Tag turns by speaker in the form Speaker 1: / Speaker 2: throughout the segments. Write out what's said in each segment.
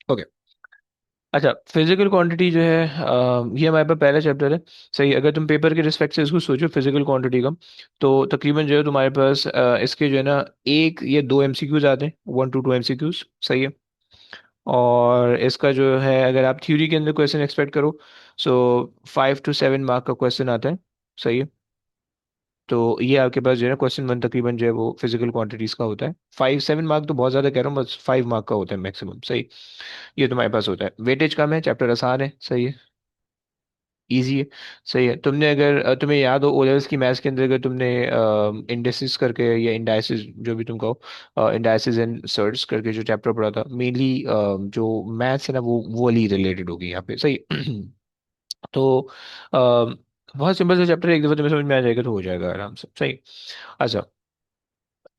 Speaker 1: Okay. अच्छा, physical quantity जो है ये हमारे पास पहला चैप्टर है। सही, अगर तुम पेपर के रिस्पेक्ट से इसको सोचो फिजिकल क्वांटिटी का, तो तकरीबन जो है तुम्हारे पास इसके जो है ना एक या दो एमसीक्यूज आते हैं, 1 to 2 एमसीक्यूज। सही है। और इसका जो है अगर आप थ्योरी के अंदर क्वेश्चन एक्सपेक्ट करो, सो 5 to 7 मार्क का क्वेश्चन आता है। सही है। तो ये आपके पास जो है ना क्वेश्चन वन तकरीबन जो है वो फिजिकल क्वांटिटीज का होता है। 5 7 मार्क तो बहुत ज्यादा कह रहा हूँ, बस 5 मार्क का होता है मैक्सिमम। सही। ये तुम्हारे पास होता है, वेटेज कम है, चैप्टर आसान है। सही है। इजी है। सही है। तुमने अगर तुम्हें याद हो ओ लेवल्स की मैथ्स के अंदर, अगर तुमने इंडेसिस करके या इंडाइसिस जो भी तुम कहो, इंडाइसिस एंड सर्ट्स करके जो चैप्टर पढ़ा था, मेनली जो मैथ्स है ना वो वाली रिलेटेड होगी यहाँ पे। सही। तो बहुत सिंपल सा चैप्टर है, एक दफा तुम्हें समझ में आ जाएगा तो हो जाएगा आराम से। सही। अच्छा,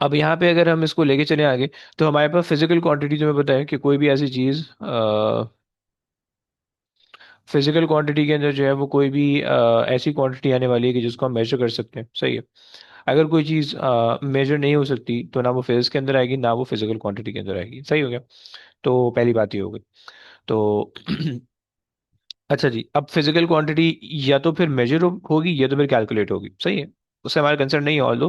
Speaker 1: अब यहाँ पे अगर हम इसको लेके चले आगे, तो हमारे पास फिजिकल क्वांटिटी जो मैं बताया कि कोई भी ऐसी चीज फिजिकल क्वांटिटी के अंदर जो है वो कोई भी ऐसी क्वांटिटी आने वाली है कि जिसको हम मेजर कर सकते हैं। सही है। अगर कोई चीज़ मेजर नहीं हो सकती तो ना वो फिजिक्स के अंदर आएगी, ना वो फिजिकल क्वांटिटी के अंदर आएगी। सही हो गया। तो पहली बात ये हो गई। तो अच्छा जी, अब फिजिकल क्वांटिटी या तो फिर मेजर होगी या तो फिर कैलकुलेट होगी। सही है। उससे हमारा कंसर्न नहीं है ऑल दो,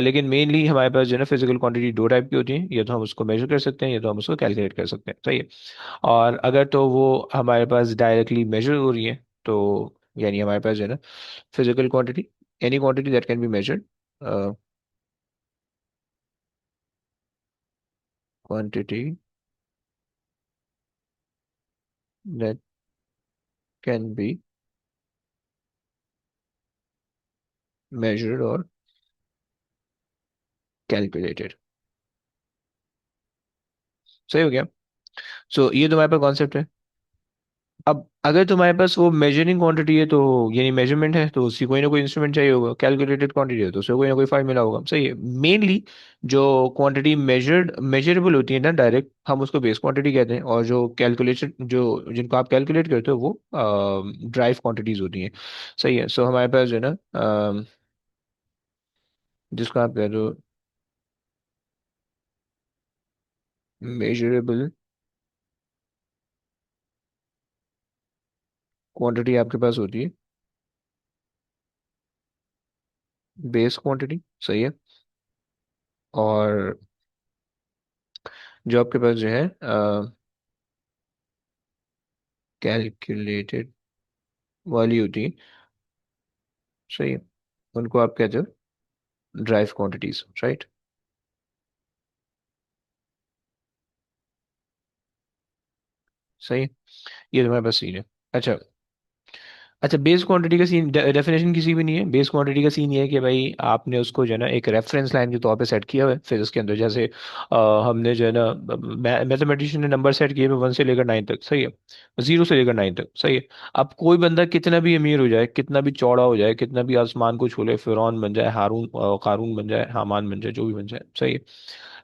Speaker 1: लेकिन मेनली हमारे पास जो है ना फिजिकल क्वांटिटी दो टाइप की होती है, या तो हम उसको मेजर कर सकते हैं या तो हम उसको कैलकुलेट कर सकते हैं। सही है। और अगर तो वो हमारे पास डायरेक्टली मेजर हो रही है, तो यानी हमारे पास जो है ना physical quantity, any quantity that can be measured, quantity that can be measured और कैलकुलेटेड। सही हो गया। सो ये तुम्हारे पास कॉन्सेप्ट है। अब अगर तुम्हारे पास वो मेजरिंग क्वांटिटी है, तो यानी मेजरमेंट है, तो उसकी कोई ना कोई इंस्ट्रूमेंट चाहिए होगा। कैलकुलेटेड क्वांटिटी है तो उससे कोई ना कोई फार्मूला होगा। सही है। मेनली जो क्वांटिटी मेजरेबल होती है ना डायरेक्ट, हम उसको बेस क्वांटिटी कहते हैं, और जो कैलकुलेशन जो जिनको आप कैलकुलेट करते हो वो ड्राइव क्वांटिटीज होती हैं। सही है। सो हमारे पास जो है ना जिसको आप कहते हो मेजरेबल क्वांटिटी, आपके पास होती है बेस क्वांटिटी। सही है। और जो आपके पास जो है कैलकुलेटेड वाली होती है। सही है। उनको आप कहते हो ड्राइव क्वांटिटीज। राइट। सही है। ये तुम्हारे पास सीन है। अच्छा। अच्छा, बेस क्वांटिटी का सीन डेफिनेशन किसी भी नहीं है। बेस क्वांटिटी का सीन ये है कि भाई आपने उसको जो है ना एक रेफरेंस लाइन के तौर पे सेट किया हुआ है फिजिक्स के अंदर। जैसे हमने जो है ना मैथमेटिशियन ने नंबर सेट किए हुए 1 से लेकर 9 तक। सही है। 0 से लेकर 9 तक। सही है। अब कोई बंदा कितना भी अमीर हो जाए, कितना भी चौड़ा हो जाए, कितना भी आसमान को छू ले, फिरौन बन जाए, हारून कारून बन जाए, हामान बन जाए, जो भी बन जाए। सही है।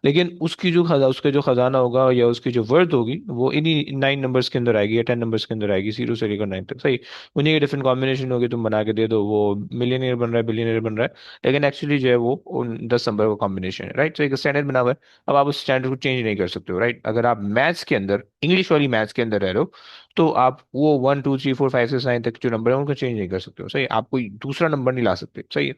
Speaker 1: लेकिन उसका जो खजाना होगा या उसकी जो वर्थ होगी वो इन्हीं 9 नंबर्स के अंदर आएगी या 10 नंबर्स के अंदर आएगी, 0 से लेकर 9 तक। सही। उन्हीं के डिफरेंट कॉम्बिनेशन होगी, तुम बना के दे दो, वो मिलियनियर बन रहा है, बिलियनियर बन रहा है। लेकिन एक्चुअली जो है वो उन 10 नंबर का कॉम्बिनेशन है। राइट। तो एक स्टैंडर्ड बना हुआ है। अब आप उस स्टैंडर्ड को चेंज नहीं कर सकते हो। राइट। अगर आप मैथ्स के अंदर, इंग्लिश वाली मैथ्स के अंदर रह रहे हो, तो आप वो 1 2 3 4 5 6 9 तक जो नंबर है उनको चेंज नहीं कर सकते हो। सही है। आप कोई दूसरा नंबर नहीं ला सकते। सही है।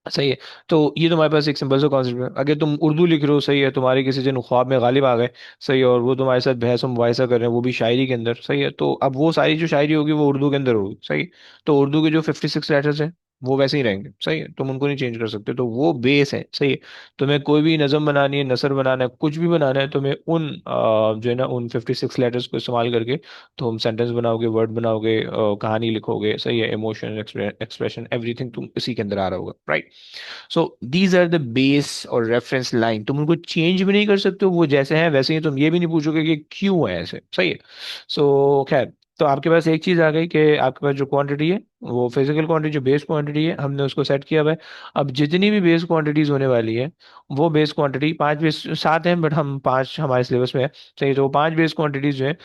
Speaker 1: सही है। तो ये तुम्हारे पास एक सिंपल सा कॉन्सेप्ट है। अगर तुम उर्दू लिख रहे हो, सही है, तुम्हारे किसी दिन ख्वाब में गालिब आ गए, सही है, और वो तुम्हारे साथ बहस और मुबाहिसा कर रहे हैं, वो भी शायरी के अंदर। सही है। तो अब वो सारी जो शायरी होगी वो उर्दू के अंदर होगी। सही है। तो उर्दू के जो 56 लेटर्स हैं वो वैसे ही रहेंगे। सही है। तुम उनको नहीं चेंज कर सकते, तो वो बेस है। सही है। तुम्हें कोई भी नज़म बनानी है, नसर बनाना है, कुछ भी बनाना है, तुम्हें उन जो है ना उन 56 लेटर्स को इस्तेमाल करके तुम सेंटेंस बनाओगे, वर्ड बनाओगे, कहानी लिखोगे। सही है। इमोशन, एक्सप्रेशन, एवरीथिंग तुम इसी के अंदर आ रहा होगा। Right. So these are the base और रेफरेंस लाइन। तुम उनको चेंज भी नहीं कर सकते हो, वो जैसे हैं वैसे ही। तुम ये भी नहीं पूछोगे कि क्यों है ऐसे। सही है। सो खैर, तो आपके पास एक चीज आ गई कि आपके पास जो क्वांटिटी है वो फिजिकल क्वांटिटी, जो बेस क्वांटिटी है, हमने उसको सेट किया हुआ है। अब जितनी भी बेस क्वांटिटीज होने वाली है, वो बेस क्वांटिटी पांच बेस सात हैं, बट हम पांच हमारे सिलेबस में है। सही। तो वो पांच बेस क्वांटिटीज जो है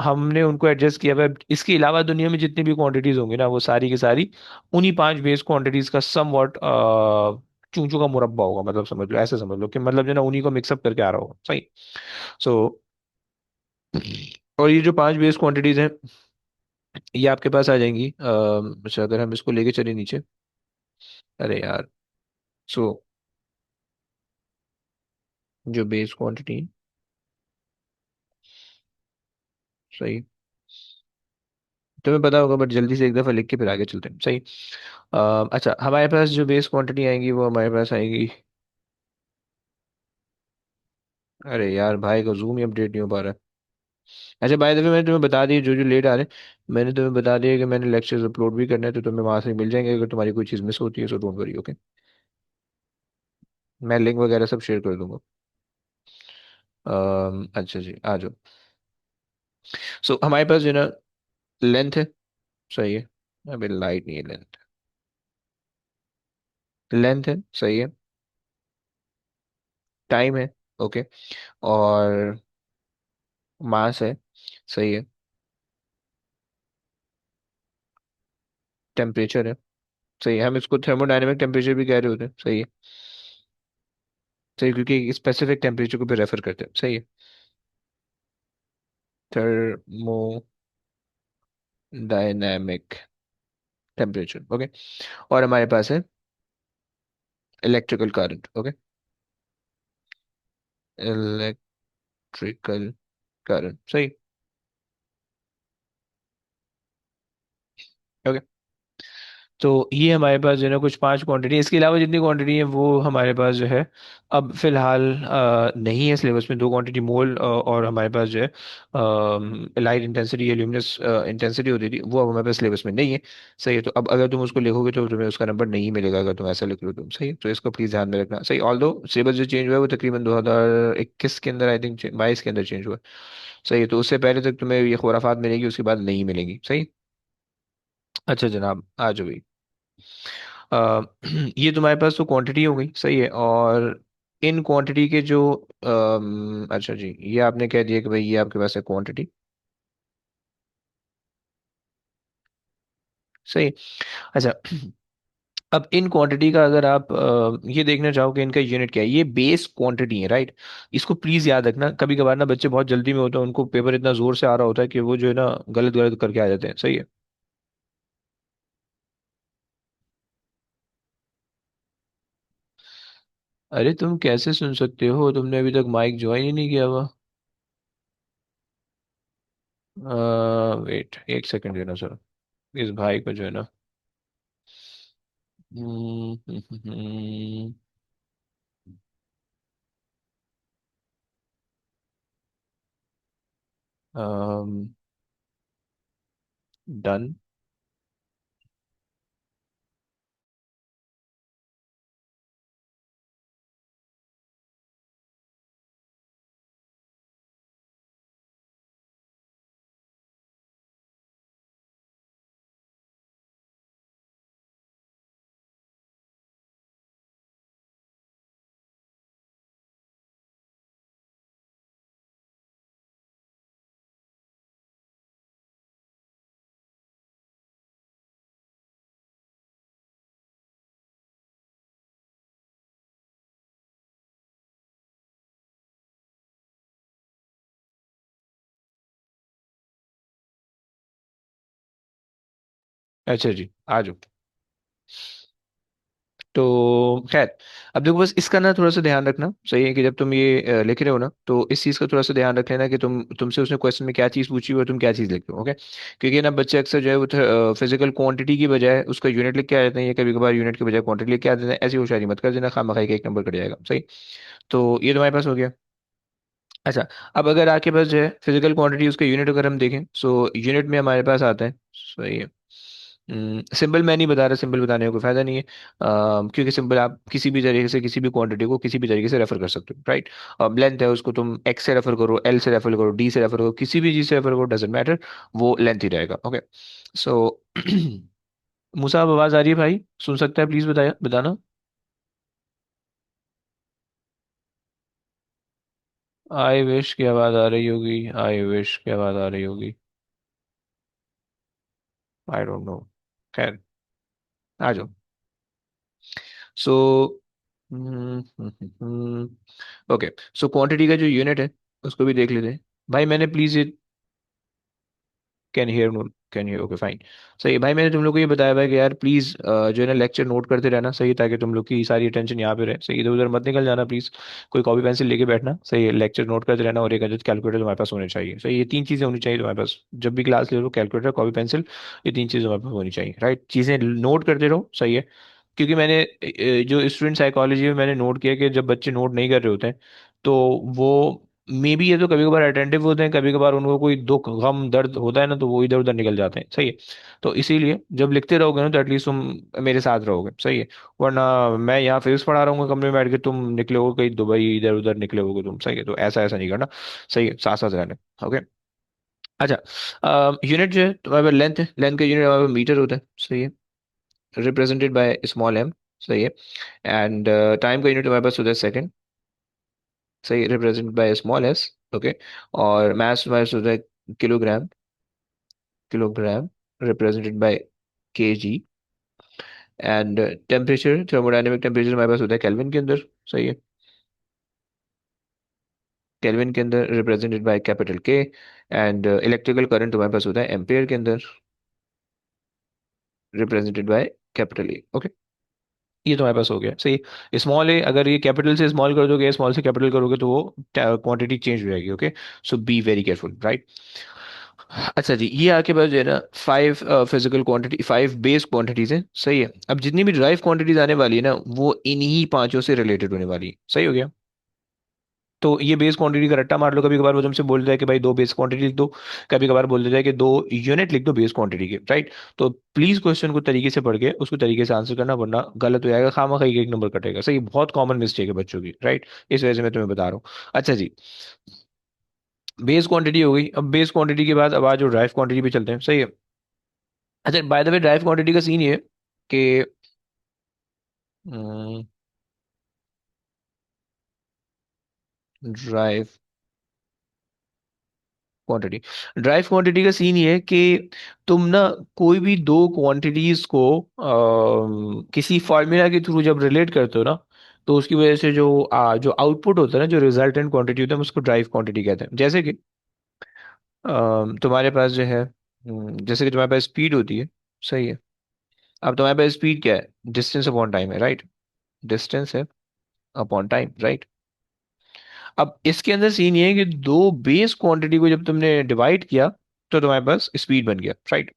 Speaker 1: हमने उनको एडजस्ट किया हुआ है। इसके अलावा दुनिया में जितनी भी क्वांटिटीज होंगी ना, वो सारी की सारी उन्हीं पांच बेस क्वांटिटीज का सम वॉट चूचू का मुरब्बा होगा। मतलब समझ लो, ऐसे समझ लो कि मतलब जो है ना उन्हीं को मिक्सअप करके आ रहा होगा। सही। सो और ये जो पांच बेस क्वांटिटीज हैं ये आपके पास आ जाएंगी अच्छा अगर हम इसको लेके चले नीचे। अरे यार। सो जो बेस क्वांटिटी। सही। तुम्हें पता होगा बट जल्दी से एक दफा लिख के फिर आगे चलते हैं। सही। अच्छा हमारे पास जो बेस क्वांटिटी आएंगी वो हमारे पास आएगी। अरे यार भाई का जूम ही अपडेट नहीं हो पा रहा है। अच्छा बाय द वे मैंने तुम्हें बता दिया जो जो लेट आ रहे हैं मैंने तुम्हें बता दिया कि मैंने लेक्चर्स अपलोड भी करना है तो तुम्हें वहां से मिल जाएंगे अगर तुम्हारी कोई चीज़ मिस होती है सो डोंट वरी ओके। मैं लिंक वगैरह सब शेयर कर दूंगा। अच्छा जी आ जाओ। सो हमारे पास जो है ना लेंथ है। सही है। अबे लाइट नहीं है लेंथ। लेंथ है सही है। टाइम है। ओके। और मास है। सही है। टेम्परेचर है। सही है हम इसको थर्मोडायनेमिक टेम्परेचर भी कह रहे होते हैं। सही है। सही क्योंकि स्पेसिफिक टेम्परेचर को भी रेफर करते हैं। सही है। Thermodynamic temperature okay. और हमारे पास है electrical current okay. Electrical current सही। ओके। तो ये हमारे पास जो है ना कुछ पांच क्वांटिटी इसके अलावा जितनी क्वांटिटी है वो हमारे पास जो है अब फिलहाल नहीं है सिलेबस में। दो क्वांटिटी मोल और हमारे पास जो है लाइट इंटेंसिटी या ल्यूमिनस इंटेंसिटी होती थी वो अब हमारे पास सिलेबस में नहीं है। सही है। तो अब अगर तुम उसको लिखोगे तो तुम्हें उसका नंबर नहीं मिलेगा अगर तुम ऐसा लिख लो तुम। सही है तो इसको प्लीज ध्यान में रखना। सही ऑल दो सिलेबस जो चेंज हुआ है वो तकरीबन 2021 के अंदर आई थिंक 22 के अंदर चेंज हुआ है। सही है तो उससे पहले तक तुम्हें ये खुराफात मिलेगी उसके बाद नहीं मिलेंगी। सही। अच्छा जनाब आ जाओ भाई। अ, ये तुम्हारे पास तो क्वांटिटी हो गई। सही है। और इन क्वांटिटी के जो अच्छा जी ये आपने कह दिया कि भाई ये आपके पास है क्वांटिटी। सही। अच्छा अब इन क्वांटिटी का अगर आप ये देखना चाहो कि इनका यूनिट क्या है ये बेस क्वांटिटी है राइट। इसको प्लीज याद रखना कभी कभार ना बच्चे बहुत जल्दी में होते हैं उनको पेपर इतना जोर से आ रहा होता है कि वो जो है ना गलत गलत करके आ जाते हैं। सही है। अरे तुम कैसे सुन सकते हो तुमने अभी तक माइक ज्वाइन ही नहीं किया हुआ। वेट एक सेकंड देना सर। इस भाई को जो है ना डन। अच्छा जी आ जाओ। तो खैर अब देखो बस इसका ना थोड़ा सा ध्यान रखना। सही है कि जब तुम ये लिख रहे हो ना तो इस चीज़ का थोड़ा सा ध्यान रख लेना कि तुमसे उसने क्वेश्चन में क्या चीज़ पूछी हुई और तुम क्या चीज़ लिख रहे हो ओके। क्योंकि ना बच्चे अक्सर जो है वो फिजिकल क्वांटिटी की बजाय उसका यूनिट लिख के आ जाते हैं या कभी कभार यूनिट की बजाय क्वांटिटी लिख के आ जाते हैं। ऐसी होशियारी मत कर देना खामा खाई का एक नंबर कट जाएगा। सही। तो ये तुम्हारे पास हो गया। अच्छा अब अगर आपके पास जो है फिजिकल क्वांटिटी उसका यूनिट अगर हम देखें सो यूनिट में हमारे पास आता है। सही है। सिंबल मैं नहीं बता रहा सिंबल बताने का कोई फायदा नहीं है क्योंकि सिंबल आप किसी भी तरीके से किसी भी क्वांटिटी को किसी भी तरीके से रेफर कर सकते हो राइट। अब लेंथ है उसको तुम एक्स से रेफर करो एल से रेफर करो डी से रेफर करो किसी भी चीज से रेफर करो डजेंट मैटर वो लेंथ ही रहेगा ओके। सो मूसा अब आवाज आ रही है भाई सुन सकता है प्लीज बताया बताना। आई विश की आवाज आ रही होगी आई विश की आवाज आ रही होगी। I don't know. खैर आ जाओ। So okay. सो क्वांटिटी का जो यूनिट है उसको भी देख लेते हैं। भाई मैंने प्लीज ये, can hear note, can hear, okay fine. सही है भाई, मैंने तुम लोग को ये बताया भाई कि यार प्लीज जो है ना लेक्चर नोट करते रहना, सही है, ताकि तुम लोग की सारी अटेंशन यहाँ पे रहे, सही, इधर उधर मत निकल जाना प्लीज। कोई कॉपी पेंसिल लेके बैठना, सही है, लेक्चर नोट करते रहना, और एक अदद कैलकुलेटर तुम्हारे पास होने चाहिए, सही, ये तीन चीजें होनी चाहिए तुम्हारे पास जब भी क्लास ले लो, कैलकुलेटर, कॉपी पेंसिल, ये तीन चीजें तुम्हारे पास होनी चाहिए, राइट, चीजें नोट करते रहो, सही है। क्योंकि मैंने जो स्टूडेंट साइकोलॉजी में मैंने नोट किया कि जब बच्चे नोट नहीं कर रहे होते हैं, तो वो मे बी, ये तो कभी कभार अटेंटिव होते हैं, कभी कभार उनको कोई दुख गम दर्द होता है ना, तो वो इधर उधर निकल जाते हैं, सही है। तो इसीलिए जब लिखते रहोगे ना, तो एटलीस्ट तुम मेरे साथ रहोगे, सही है। वरना मैं यहाँ फिजिक्स पढ़ा रहा हूँ कमरे में बैठ के, तुम निकले हो कहीं दुबई, इधर उधर निकले होगे तुम, सही है, तो ऐसा ऐसा नहीं करना, सही है, साथ साथ रहना। ओके। अच्छा, यूनिट जो है तुम्हारे पास, लेंथ है, लेंथ का यूनिट हमारे पास मीटर होता है, सही है, रिप्रेजेंटेड बाय स्मॉल एम, सही है। एंड टाइम का यूनिट तुम्हारे पास होता है सेकंड, सही, represented by small S, okay. और मास तुम्हारे पास होता है kilogram, kilogram, represented by KG. And temperature, thermodynamic temperature हमारे पास होता है केल्विन के अंदर, सही है, केल्विन के अंदर, रिप्रेजेंटेड बाय कैपिटल के। एंड इलेक्ट्रिकल करंट तुम्हारे पास होता है एम्पेयर के अंदर, represented by capital A, okay. ये तुम्हारे पास हो गया, सही। स्मॉल ए, अगर ये कैपिटल से स्मॉल कर दोगे, स्मॉल से कैपिटल करोगे, तो वो क्वांटिटी चेंज हो जाएगी, okay. So be very careful, right. अच्छा जी, ये आपके पास जो है ना five physical quantity, five base quantities हैं, सही है। अब जितनी भी ड्राइव क्वांटिटीज आने वाली है ना, वो इन्हीं पांचों से रिलेटेड होने वाली है, सही हो गया। तो ये बेस क्वांटिटी का रट्टा मार लो, कभी कभार वो तुमसे बोल देता है कि भाई दो बेस क्वांटिटी लिख दो, कभी कभार बोल देता है कि दो यूनिट लिख दो बेस क्वांटिटी के, राइट। तो प्लीज क्वेश्चन को तरीके से पढ़ के उसको तरीके से आंसर करना, वरना गलत हो जाएगा, खामा खाई एक नंबर कटेगा, सही, बहुत कॉमन मिस्टेक है बच्चों की, राइट। इस वजह से मैं तुम्हें बता रहा हूँ। अच्छा जी, बेस क्वांटिटी हो गई, अब बेस क्वांटिटी के बाद अब आज जो ड्राइव क्वांटिटी पे चलते हैं, सही है। अच्छा, by the way, drive quantity का सीन ये है कि ड्राइव क्वांटिटी, ड्राइव क्वांटिटी का सीन ये है कि तुम ना कोई भी दो क्वांटिटीज को किसी फॉर्मूला के थ्रू जब रिलेट करते हो ना, तो उसकी वजह से जो जो आउटपुट होता है ना, जो रिजल्टेंट क्वांटिटी होता है, हम उसको ड्राइव क्वांटिटी कहते हैं। जैसे कि तुम्हारे पास जो है, जैसे कि तुम्हारे पास स्पीड होती है, सही है। अब तुम्हारे पास स्पीड क्या है, डिस्टेंस अपॉन टाइम है, राइट, डिस्टेंस है अपॉन टाइम, राइट। अब इसके अंदर सीन ये है कि दो बेस क्वांटिटी को जब तुमने डिवाइड किया, तो तुम्हारे पास स्पीड बन गया, राइट।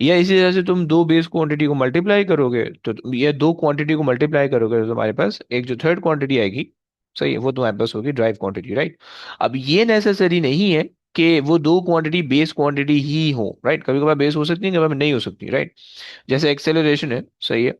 Speaker 1: या इसी तरह से तुम दो बेस क्वांटिटी को मल्टीप्लाई करोगे, तो ये दो क्वांटिटी को मल्टीप्लाई करोगे, तो तुम्हारे पास एक जो थर्ड क्वांटिटी आएगी, सही है, वो तुम्हारे पास होगी ड्राइव क्वांटिटी, राइट। अब ये नेसेसरी नहीं है कि वो दो क्वांटिटी बेस क्वांटिटी ही हो, राइट, कभी कभार बेस हो सकती है, कभी कभार नहीं हो सकती, राइट। जैसे एक्सेलरेशन है, सही है,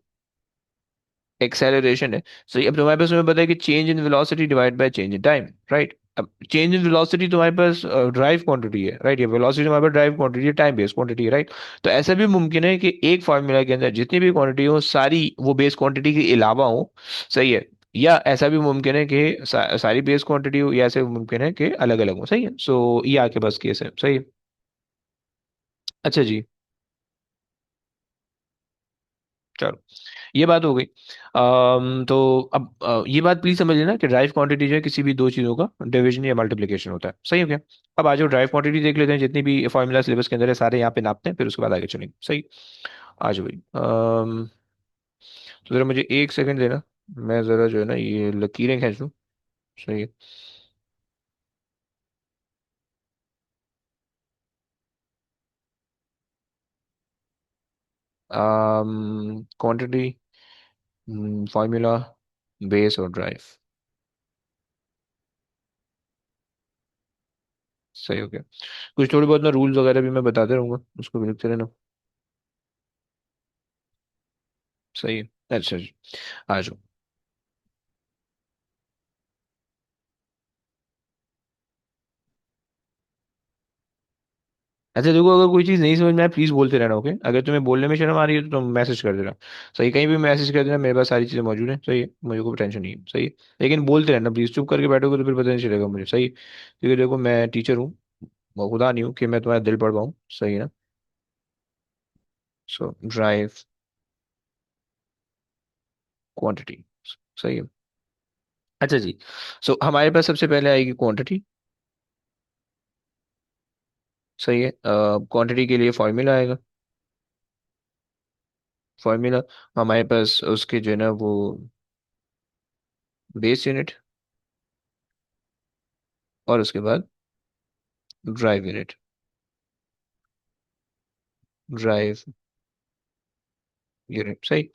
Speaker 1: एक्सेलरेशन है, सही। अब तुम्हारे पास तुम्हें पता है कि change in velocity divide by change in time, right. अब चेंज इन वेलोसिटी तुम्हारे पास ड्राइव क्वांटिटी है, राइट, ये वेलोसिटी तुम्हारे पास ड्राइव क्वांटिटी है, टाइम बेस क्वांटिटी है, राइट। तो ऐसा भी मुमकिन है कि एक फार्मूला के अंदर जितनी भी क्वांटिटी हो, सारी वो बेस क्वांटिटी के अलावा हो, सही है। या ऐसा भी मुमकिन है कि सारी बेस क्वांटिटी हो, या ऐसा भी मुमकिन है कि अलग अलग हो, सही है। सो ये आपके पास केस है, सही है। अच्छा जी, चलो, ये बात हो गई। तो अब ये बात प्लीज समझ लेना कि ड्राइव क्वांटिटी जो है किसी भी दो चीज़ों का डिवीजन या मल्टीप्लिकेशन होता है, सही हो गया। अब आज ड्राइव क्वांटिटी देख लेते हैं, जितनी भी फॉर्मूला सिलेबस के अंदर है सारे यहाँ पे नापते हैं, फिर उसके बाद आगे चलेंगे, सही। आज भाई, तो जरा मुझे एक सेकंड देना, मैं जरा जो है ना ये लकीरें खींच लूँ, सही है। क्वांटिटी, फॉर्मूला, बेस और ड्राइव, सही हो गया। कुछ थोड़ी बहुत ना रूल्स वगैरह भी मैं बताते रहूंगा, उसको भी लिखते रहना, सही है। अच्छा जी, आ जाओ। अच्छा देखो, अगर कोई चीज़ नहीं समझ में आए प्लीज़ बोलते रहना, ओके। अगर तुम्हें बोलने में शर्म आ रही है तो तुम मैसेज कर देना, सही, कहीं भी मैसेज कर देना, मेरे पास सारी चीज़ें मौजूद हैं, सही है, मुझे कोई टेंशन नहीं है, सही है। लेकिन बोलते रहना प्लीज़, चुप करके बैठोगे तो फिर पता नहीं चलेगा मुझे, सही। क्योंकि देखो मैं टीचर हूँ, मैं खुदा नहीं हूँ कि मैं तुम्हारा दिल पढ़ पाऊँ, सही है ना। सो ड्राइव क्वांटिटी, सही है। अच्छा जी, सो हमारे पास सबसे पहले आएगी क्वांटिटी, सही है। क्वांटिटी के लिए फॉर्मूला आएगा। फॉर्मूला हमारे पास उसके जो है ना वो बेस यूनिट, और उसके बाद ड्राइव यूनिट। ड्राइव यूनिट सही।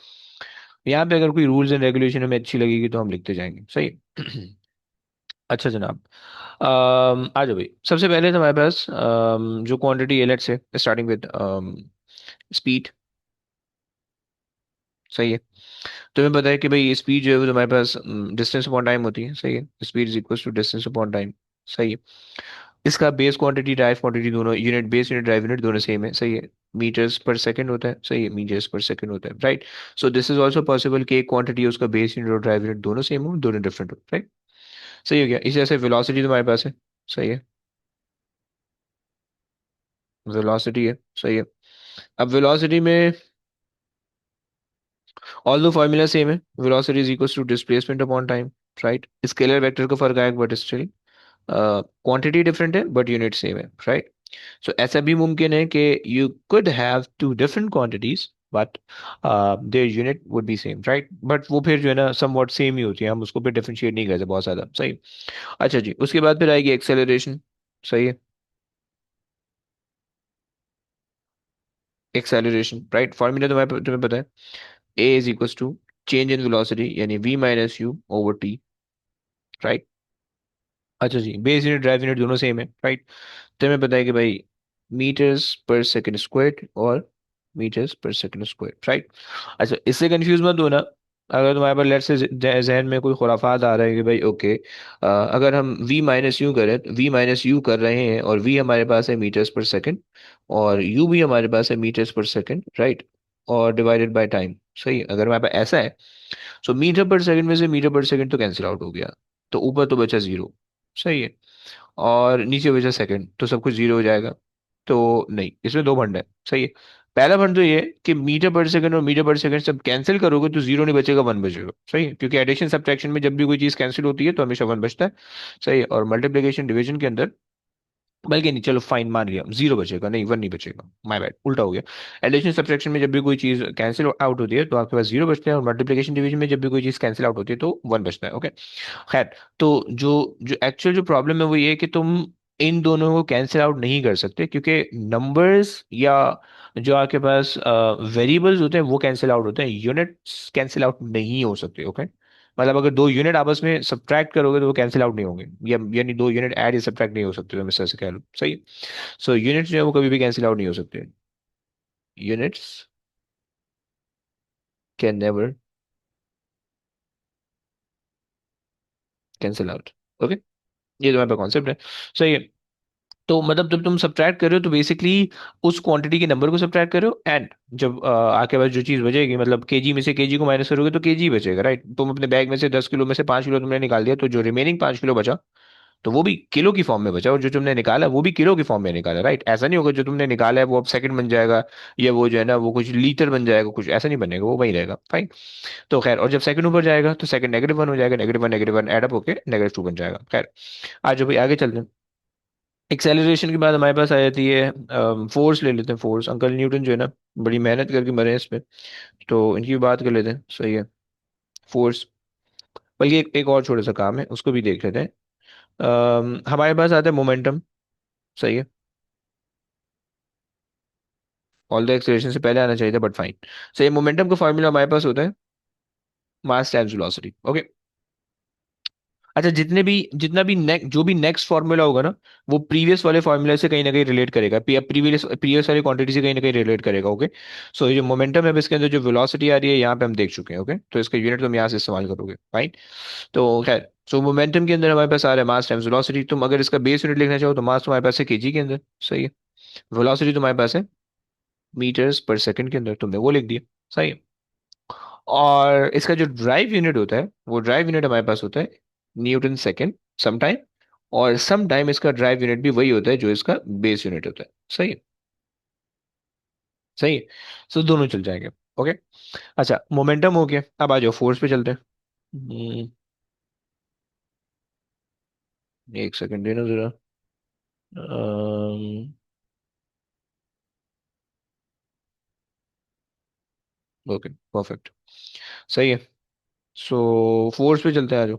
Speaker 1: यहाँ पे अगर कोई रूल्स एंड रेगुलेशन हमें अच्छी लगेगी तो हम लिखते जाएंगे, सही। अच्छा जनाब, आ जाओ भाई। सबसे पहले तो हमारे पास जो क्वांटिटी है, let's say starting with speed. सही है। तुम्हें पता है कि भाई स्पीड जो है वो तुम्हारे पास डिस्टेंस अपॉन टाइम होती है, सही है। Speed is equal to distance upon time, सही है। इसका बेस क्वांटिटी ड्राइव क्वांटिटी दोनों unit, base unit drive unit दोनों सेम है, सही है। मीटर्स पर सेकंड होता है, सही है, मीटर्स पर सेकंड होता है, right. So this is also possible कि एक क्वांटिटी उसका बेस यूनिट और ड्राइव यूनिट दोनों सेम हो, दोनों डिफरेंट हो, राइट। सही हो गया। इसी जैसे वेलोसिटी तुम्हारे पास है, सही है। वेलोसिटी है, सही है। अब वेलोसिटी में ऑल दो फार्मूला सेम है, velocity is equal to displacement upon time, right. Scalar vector का फर्क आएगा बट स्टिल क्वांटिटी डिफरेंट है बट यूनिट सेम है, राइट। सो ऐसा भी मुमकिन है कि you could have two different quantities but their unit would be same, right. But वो फिर जो है ना समवॉट सेम ही होती है, हम उसको फिर डिफरेंशिएट नहीं करते बहुत ज्यादा, सही। अच्छा जी, उसके बाद फिर आएगी एक्सेलरेशन, सही है। Acceleration, right. फॉर्मूला तुम्हें तुम्हें पता है, a is equal to change in velocity यानी v minus u over t, right. अच्छा जी, बेस यूनिट ड्राइव यूनिट दोनों सेम है, राइट। तो हमें पता है कि भाई मीटर्स पर सेकंड स्क्वायर और metres per second square, right. अच्छा, इससे कंफ्यूज मत होना। अगर तुम्हारे पास लेट से जहन में कोई खुराफात आ रहा है कि भाई ओके, अगर हम v माइनस यू करें तो v माइनस यू कर रहे हैं और v हमारे पास है मीटर्स पर सेकंड और u भी हमारे पास है मीटर्स पर सेकंड, राइट। और डिवाइडेड बाय टाइम, सही। अगर हमारे पास ऐसा है, सो मीटर पर सेकंड में से मीटर पर सेकंड तो कैंसिल आउट हो गया, तो ऊपर तो बचा जीरो, सही है। और नीचे बचा सेकंड, तो सब कुछ जीरो हो जाएगा। तो नहीं, इसमें दो फंड है, सही है। पहला फंड तो ये है कि मीटर पर सेकंड और मीटर पर सेकंड सब कैंसिल करोगे तो जीरो नहीं बचेगा, वन बचेगा, सही है। क्योंकि एडिशन सब्ट्रैक्शन में जब भी कोई चीज कैंसिल होती है तो हमेशा वन बचता है, सही है। और मल्टीप्लिकेशन डिवीजन के अंदर, बल्कि नहीं, चलो फाइन मान लिया, जीरो बचेगा, नहीं वन नहीं बचेगा, माय बैड, उल्टा हो गया। एडिशन सब्ट्रैक्शन में जब भी कोई चीज कैंसिल आउट होती है तो आपके पास जीरो बचता है, और मल्टीप्लिकेशन डिवीजन में जब भी कोई चीज कैंसिल आउट होती है तो वन बचता है, ओके। खैर, तो जो जो एक्चुअल जो प्रॉब्लम है वो ये है कि तुम इन दोनों को कैंसिल आउट नहीं कर सकते, क्योंकि नंबर्स या जो आपके पास वेरिएबल्स होते हैं वो कैंसिल आउट होते हैं, यूनिट्स कैंसिल आउट नहीं हो सकते, ओके। मतलब अगर दो यूनिट आपस में सब्ट्रैक्ट करोगे तो वो कैंसिल आउट नहीं होंगे, या यानी दो यूनिट ऐड या सब्ट्रैक्ट नहीं हो सकते, तो मैं इस तरह से कह लूँ, सही। सो यूनिट्स जो है वो कभी भी कैंसिल आउट नहीं हो सकते। Units can never cancel out, okay. ये तुम्हारे पास कॉन्सेप्ट है, सही है। तो मतलब जब तुम सब्ट्रैक्ट कर रहे हो तो बेसिकली उस क्वांटिटी के नंबर को सब्ट्रैक्ट कर रहे हो, एंड जब आके बाद जो चीज बचेगी, मतलब केजी में से केजी को माइनस करोगे तो केजी बचेगा, राइट। तुम अपने बैग में से 10 किलो में से 5 किलो तुमने निकाल दिया, तो जो रिमेनिंग 5 किलो बचा तो वो भी किलो की फॉर्म में बचा, और जो तुमने निकाला वो भी किलो की फॉर्म में निकाला, राइट। ऐसा नहीं होगा जो तुमने निकाला है वो अब सेकंड बन जाएगा, या वो जो है ना वो कुछ लीटर बन जाएगा, कुछ ऐसा नहीं बनेगा, वो वही रहेगा, फाइन। तो खैर, और जब सेकंड ऊपर जाएगा तो सेकंड -1 हो जाएगा, -1 एडअप होकर -2 बन जाएगा, खैर। आज जो भाई आगे चलते हैं। एक्सेलरेशन के बाद हमारे पास आ जाती है फोर्स, ले लेते हैं फोर्स। अंकल न्यूटन जो है ना बड़ी मेहनत करके मरे हैं इस पे, तो इनकी भी बात कर लेते हैं, सही है। फोर्स, बल्कि एक और छोटा सा काम है उसको भी देख लेते हैं। हमारे पास आता है मोमेंटम, सही है। ऑल द एक्सेलरेशन से पहले आना चाहिए था बट फाइन। सही, मोमेंटम का फॉर्मूला हमारे पास होता है मास टाइम्स वेलोसिटी, ओके। अच्छा, जितना भी जो भी नेक्स्ट फार्मूला होगा ना, वो प्रीवियस वाले फार्मूला से कहीं ना कहीं रिलेट करेगा, प्रीवियस प्रीवियस वाली क्वांटिटी से कहीं ना कहीं रिलेट करेगा, ओके। सो ये जो मोमेंटम है, अब इसके अंदर जो वेलोसिटी आ रही है यहाँ पे हम देख चुके हैं, ओके। तो इसका यूनिट तुम यहाँ से इस्तेमाल करोगे, फाइन। तो खैर, सो मोमेंटम के अंदर हमारे पास आ रहा है मास टाइम्स वेलोसिटी। तुम अगर इसका बेस यूनिट लिखना चाहो तो मास तुम्हारे पास है केजी के अंदर, सही है। वेलोसिटी तुम्हारे पास है मीटर्स पर सेकंड के अंदर, तुमने वो लिख दिया, सही है। और इसका जो ड्राइव यूनिट होता है वो ड्राइव यूनिट हमारे पास होता है न्यूटन सेकेंड समटाइम, और सम टाइम इसका ड्राइव यूनिट भी वही होता है जो इसका बेस यूनिट होता है, सही है। सही है। सो दोनों चल जाएंगे, ओके। अच्छा, मोमेंटम हो गया, अब आ जाओ फोर्स पे चलते हैं। एक सेकंड देना जरा। Okay perfect. सही है। सो फोर्स पे चलते हैं, आ जाओ।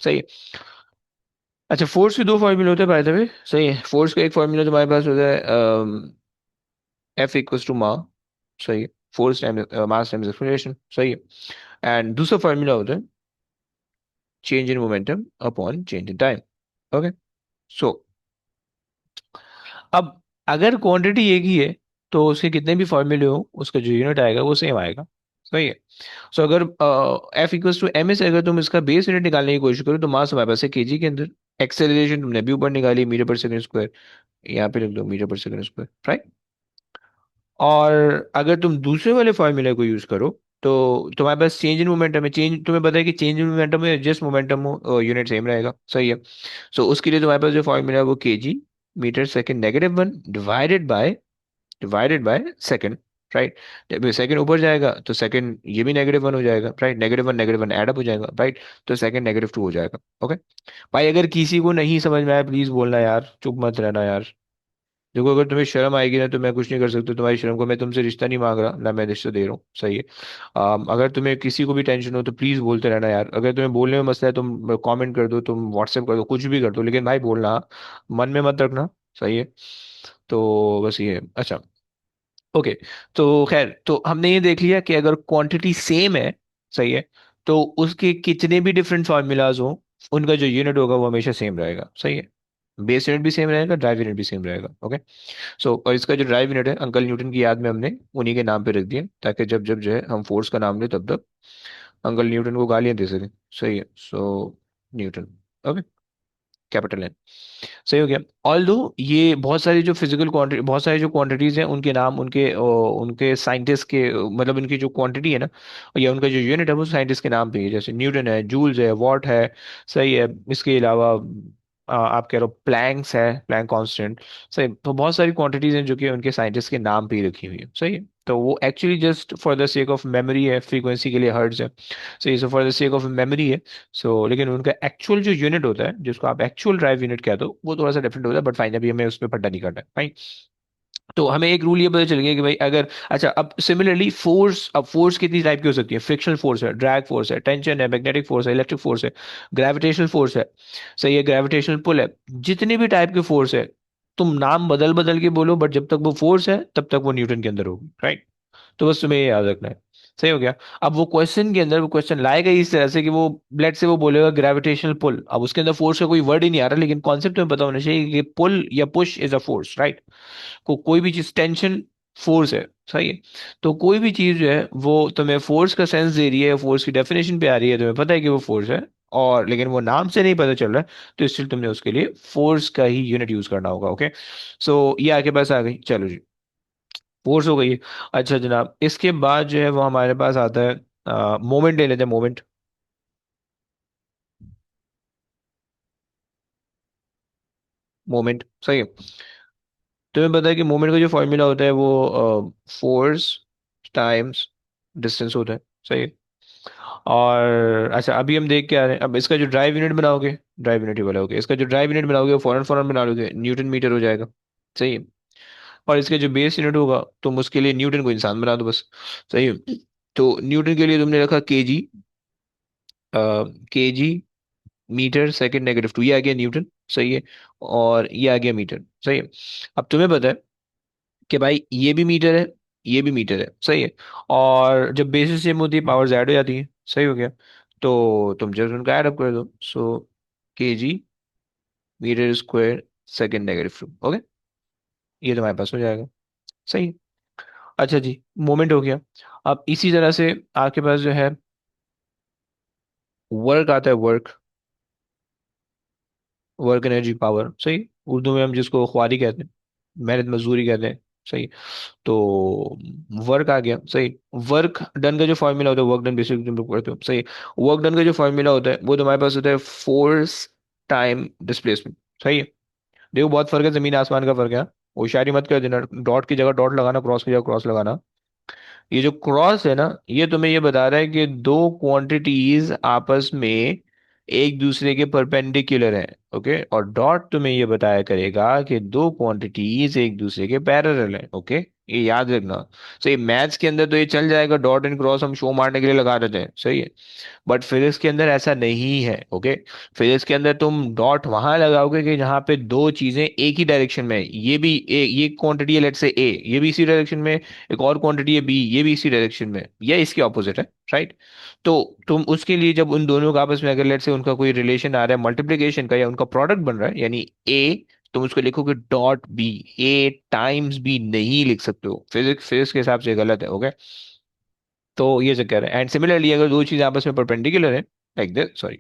Speaker 1: सही है। अच्छा, फोर्स के दो फॉर्मूले होते हैं बाय द वे। सही है, फोर्स का एक फॉर्मूला तुम्हारे पास होता है एफ इक्वल्स टू मा। सही है। Force time mass times acceleration. सही है। एंड दूसरा फॉर्मूला होता है change in momentum upon change in time. Okay. So अब अगर क्वांटिटी एक ही है तो उसके कितने भी फॉर्मूले हो उसका जो यूनिट आएगा वो सेम आएगा। सही है। सो अगर F equals to m s, अगर तुम इसका बेस यूनिट निकालने की कोशिश करो तो मास हमारे पास है केजी के अंदर। एक्सेलरेशन तुमने भी ऊपर निकाली, मीटर पर सेकंड स्क्वायर। यहाँ पे लिख दो मीटर पर सेकंड स्क्वायर, राइट। और अगर तुम दूसरे वाले फॉर्मूले को यूज करो तो तुम्हारे पास चेंज इन मोमेंटम है। चेंज तुम्हें पता है कि चेंज इन मोमेंटम में जस्ट मोमेंटम यूनिट सेम रहेगा। सही है। सो उसके लिए तुम्हारे पास जो फॉर्मूला है वो kg metre second negative one divided by second, right. जब सेकंड ऊपर जाएगा तो सेकंड ये भी नेगेटिव वन हो जाएगा, right. Negative one add up हो जाएगा, राइट। तो सेकंड नेगेटिव टू हो जाएगा। ओके। भाई अगर किसी को नहीं समझ में आया प्लीज बोलना यार, चुप मत रहना यार। देखो अगर तुम्हें शर्म आएगी ना तो मैं कुछ नहीं कर सकता तुम्हारी शर्म को। मैं तुमसे रिश्ता नहीं मांग रहा ना, मैं रिश्ता दे रहा हूँ। सही है। अगर तुम्हें किसी को भी टेंशन हो तो प्लीज बोलते रहना यार। अगर तुम्हें बोलने में मसला है तुम कमेंट कर दो, तुम व्हाट्सएप कर दो, कुछ भी कर दो, लेकिन भाई बोलना, मन में मत रखना। सही है। तो बस ये है। अच्छा। ओके। तो खैर, तो हमने ये देख लिया कि अगर क्वांटिटी सेम है, सही है, तो उसके कितने भी डिफरेंट फार्मूलाज हो उनका जो यूनिट होगा वो हमेशा सेम रहेगा। सही है। बेस यूनिट भी सेम रहेगा, ड्राइव यूनिट भी सेम रहेगा। ओके। सो और इसका जो ड्राइव यूनिट है अंकल न्यूटन की याद में हमने उन्हीं के नाम पे रख दिया, ताकि जब जब जो है हम फोर्स का नाम ले तब तब अंकल न्यूटन को गालियां दे सके। सही है। So newton. Okay. Capital N. सही हो गया। ऑल दो ये बहुत सारी जो फिजिकल क्वांटिटी, बहुत सारी जो क्वांटिटीज हैं उनके नाम उनके साइंटिस्ट के मतलब उनकी जो क्वांटिटी है ना या उनका जो यूनिट है वो साइंटिस्ट के नाम पे ही है। जैसे न्यूटन है, जूल्स है, वॉट है। सही है। इसके अलावा आप कह रहे हो प्लैंक्स है, प्लैंक कांस्टेंट। सही। तो बहुत सारी क्वांटिटीज हैं जो कि उनके साइंटिस्ट के नाम पे ही रखी हुई है। सही है। तो वो actually just for the sake of memory है, फ्रीक्वेंसी के लिए हर्ट्ज है। सही। So for the sake of memory है। सो लेकिन उनका एक्चुअल जो यूनिट होता है जिसको आप एक्चुअल ड्राइव यूनिट कहते हो वो थोड़ा सा डिफरेंट होता है, बट फाइन अभी हमें उस पर पट्टा नहीं करना है, फाइन। तो हमें एक रूल ये पता चल गया कि भाई अगर, अच्छा अब सिमिलरली फोर्स, अब फोर्स कितनी टाइप की हो सकती है? फ्रिक्शनल फोर्स है, ड्रैग फोर्स है, टेंशन है, मैग्नेटिक फोर्स है, इलेक्ट्रिक फोर्स है, ग्रेविटेशनल फोर्स है। सही है। ग्रेविटेशनल पुल है। जितने भी टाइप के फोर्स है तुम नाम बदल बदल के बोलो, बट जब तक वो फोर्स है तब तक वो न्यूटन के अंदर होगी, राइट। तो बस तुम्हें ये याद रखना है। सही हो गया। अब वो क्वेश्चन के अंदर वो क्वेश्चन लाएगा इस तरह से कि वो ब्लड से वो बोलेगा ग्रेविटेशनल पुल, अब उसके अंदर फोर्स का कोई वर्ड ही नहीं आ रहा, लेकिन कॉन्सेप्ट तुम्हें पता होना चाहिए कि पुल या push is a force, right. कोई भी चीज टेंशन फोर्स है। सही है। तो कोई भी चीज जो है वो तुम्हें फोर्स का सेंस दे रही है, फोर्स की डेफिनेशन पे आ रही है, तुम्हें पता है कि वो फोर्स है, और लेकिन वो नाम से नहीं पता चल रहा है, तो स्टिल तुमने उसके लिए फोर्स का ही यूनिट यूज करना होगा। ओके। सो ये आके बस आ गई, चलो जी। फोर्स हो गई है। अच्छा जनाब, इसके बाद जो है वो हमारे पास आता है मोमेंट। ले लेते हैं मोमेंट। मोमेंट। सही है। तुम्हें पता है कि मोमेंट का जो फॉर्मूला होता है वो फोर्स टाइम्स डिस्टेंस होता है। सही है। और अच्छा अभी हम देख के आ रहे हैं, अब इसका जो ड्राइव यूनिट बनाओगे, ड्राइव यूनिट ही बनाओगे, इसका जो ड्राइव यूनिट बनाओगे वो फौरन फौरन बना लोगे, न्यूटन मीटर हो जाएगा। सही है। और इसका जो बेस यूनिट होगा तुम उसके लिए न्यूटन को इंसान बना दो बस। सही है। तो न्यूटन के लिए तुमने रखा kg, kg metre second negative two, ये आ गया न्यूटन। सही है। और ये आ गया मीटर। सही है। अब तुम्हें पता है कि भाई ये भी मीटर है, ये भी मीटर है। सही है। और जब बेसिस सेम होती है पावर्स ऐड हो जाती है। सही हो गया। तो तुम जस्ट उनका ऐड अप कर दो। So KG metre square second negative two. Okay. ये तुम्हारे पास हो जाएगा। सही है। अच्छा जी, मोमेंट हो गया। अब इसी तरह से आपके पास जो है वर्क आता है, वर्क, वर्क एनर्जी पावर। सही। उर्दू में हम जिसको ख्वारी कहते हैं, मेहनत मजदूरी कहते हैं। सही। तो वर्क आ गया। सही। वर्क डन का जो फॉर्मूला होता है, वर्क डन बेसिकली तुम लोग पढ़ते हो। सही। वर्क डन का जो फॉर्मूला होता है वो तुम्हारे पास होता है फोर्स टाइम डिस्प्लेसमेंट। सही है। देखो बहुत फर्क है, जमीन आसमान का फर्क है। होशियारी मत कर देना, डॉट की जगह डॉट लगाना, क्रॉस की जगह क्रॉस लगाना। ये जो क्रॉस है ना, ये तुम्हें ये बता रहा है कि दो क्वांटिटीज आपस में एक दूसरे के परपेंडिकुलर हैं। ओके। और डॉट तुम्हें ये बताया करेगा कि दो क्वांटिटीज एक दूसरे के पैरेलल हैं। ओके। ये याद रखना। सही, मैथ्स के अंदर तो ये चल जाएगा, डॉट एंड क्रॉस हम शो मारने के लिए लगा देते हैं, सही है। बट फिजिक्स के अंदर ऐसा नहीं है, ओके। फिजिक्स के अंदर तुम डॉट वहां लगाओगे कि जहां पे दो चीजें एक ही डायरेक्शन में है। ये क्वांटिटी है, लेट से ए, ये भी इसी डायरेक्शन में, एक और क्वांटिटी है बी, ये भी इसी डायरेक्शन में, या इसके ऑपोजिट है, राइट। तो तुम उसके लिए जब उन दोनों का आपस में अगर लेट से उनका कोई रिलेशन आ रहा है मल्टीप्लिकेशन का, या उनका प्रोडक्ट बन रहा है, यानी ए, तुम उसको लिखोगे डॉट बी, ए टाइम्स बी नहीं लिख सकते हो, फिजिक्स फिजिक्स के हिसाब से गलत है, ओके। तो ये चक्कर है। एंड सिमिलरली अगर दो चीजें आपस में परपेंडिकुलर है, like this, sorry,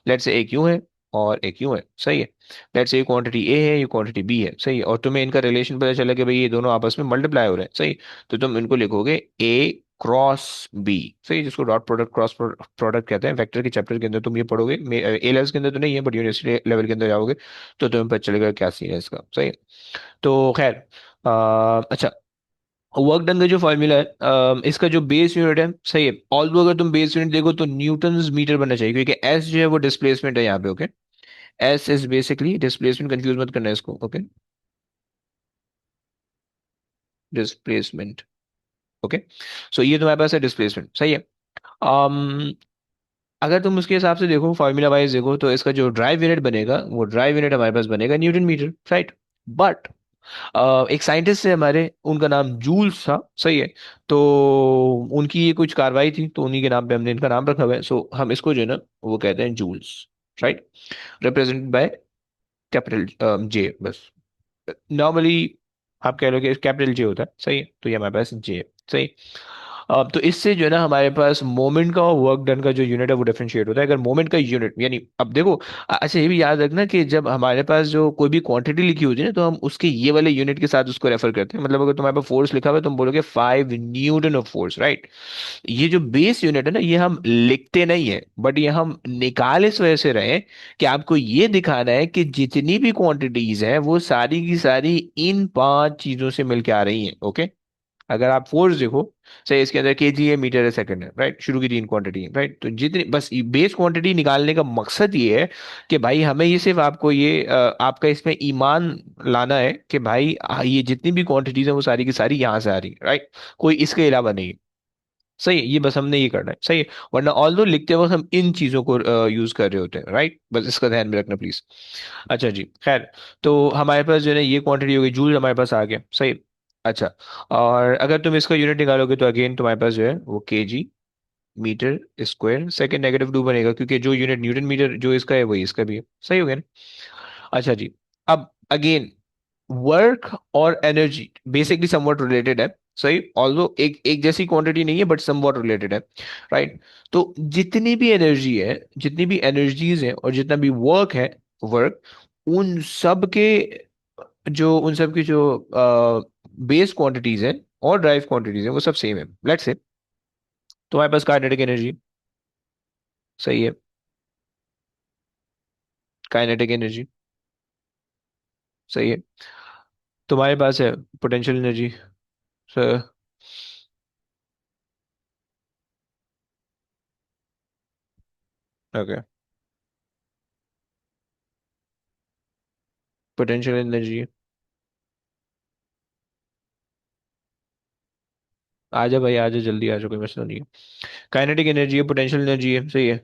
Speaker 1: let's say एक यूं है और एक यूं है, सही है। लेट्स से ये क्वांटिटी ए है, ये क्वांटिटी बी है, सही है, और तुम्हें इनका रिलेशन पता चला कि भाई ये दोनों आपस में मल्टीप्लाई हो रहे हैं, सही। तो तुम इनको लिखोगे ए क्रॉस बी, सही, जिसको डॉट प्रोडक्ट क्रॉस प्रोडक्ट कहते हैं। वेक्टर के चैप्टर के अंदर तुम ये पढ़ोगे, ए लेवल के अंदर तो नहीं है, बट यूनिवर्सिटी लेवल के अंदर जाओगे तो तुम्हें पता चलेगा क्या सीन है इसका, सही। तो खैर, अच्छा, वर्क डन का जो फॉर्मूला है, इसका जो बेस यूनिट है, सही है, ऑल्दो अगर तुम बेस यूनिट देखो तो न्यूटन्स मीटर बनना चाहिए, क्योंकि एस जो है वो डिस्प्लेसमेंट है यहाँ पे, okay. S is basically displacement, confuse मत करना इसको, ओके। Displacement, okay. सो ये तुम्हारे पास है डिस्प्लेसमेंट, सही है। um, अगर तुम उसके हिसाब से देखो, फार्मूला वाइज देखो, तो इसका जो ड्राइव यूनिट बनेगा, वो ड्राइव यूनिट हमारे पास बनेगा न्यूटन मीटर, राइट। बट एक साइंटिस्ट है हमारे, उनका नाम जूल्स था, सही है। तो उनकी ये कुछ कार्रवाई थी, तो उन्हीं के नाम पे हमने इनका नाम रखा हुआ है, सो हम इसको जो है ना वो कहते हैं joules, right. Represented by capital J, बस। नॉर्मली आप कह लो कि कैपिटल जे होता है, सही है, तो ये हमारे पास जे है, सही। अब तो इससे जो है ना हमारे पास मोमेंट का और वर्क डन का जो यूनिट है वो डिफरेंशिएट होता है। अगर मोमेंट का यूनिट यानी, अब देखो, अच्छा ये भी याद रखना कि जब हमारे पास जो कोई भी क्वांटिटी लिखी होती है ना, तो हम उसके ये वाले यूनिट के साथ उसको रेफर करते हैं। मतलब अगर तुम्हारे पास फोर्स लिखा हुआ है, तुम बोलोगे 5 न्यूटन ऑफ फोर्स, राइट। ये जो बेस यूनिट है ना, ये हम लिखते नहीं है, बट ये हम निकाल इस वजह से रहे हैं कि आपको ये दिखाना है कि जितनी भी क्वांटिटीज हैं वो सारी की सारी इन 5 चीजों से मिलके आ रही हैं, ओके। अगर आप फोर्स देखो, सही, इसके अंदर केजी है, मीटर है, सेकंड है, राइट, शुरू की 3 क्वांटिटी है, राइट। तो जितनी बस बेस क्वांटिटी निकालने का मकसद ये है कि भाई हमें ये सिर्फ आपको ये आपका इसमें ईमान लाना है कि भाई ये जितनी भी क्वांटिटीज है वो सारी की सारी यहाँ से आ रही है, राइट। कोई इसके अलावा नहीं है, सही है। ये बस हमने ये करना है, सही है। वरना ऑल दो लिखते वक्त हम इन चीजों को यूज कर रहे होते हैं, राइट, बस इसका ध्यान में रखना प्लीज। अच्छा जी, खैर। तो हमारे पास जो है ना ये क्वांटिटी हो गई, जूल हमारे पास आ गया, सही। अच्छा, और अगर तुम इसका यूनिट निकालोगे तो अगेन तुम्हारे पास जो है वो केजी मीटर स्क्वायर सेकंड -2 बनेगा, क्योंकि जो यूनिट न्यूटन मीटर जो इसका है वही इसका भी है, सही हो गया ना। अच्छा जी, अब अगेन वर्क और एनर्जी बेसिकली समवॉट रिलेटेड है, सही। ऑल्दो एक एक जैसी क्वांटिटी नहीं है, बट समवॉट रिलेटेड है, राइट। तो जितनी भी एनर्जी है, जितनी भी एनर्जीज है, और जितना भी वर्क है, वर्क, उन सब के उन सब की जो बेस क्वांटिटीज है और ड्राइव क्वांटिटीज है वो सब सेम है। लेट्स से तुम्हारे पास काइनेटिक एनर्जी, सही है, काइनेटिक एनर्जी, सही है। तुम्हारे पास है potential energy, sir, okay. Potential energy, आजा भाई आजा, जल्दी आजा, कोई मसला नहीं है। काइनेटिक एनर्जी है, पोटेंशियल एनर्जी है, सही है।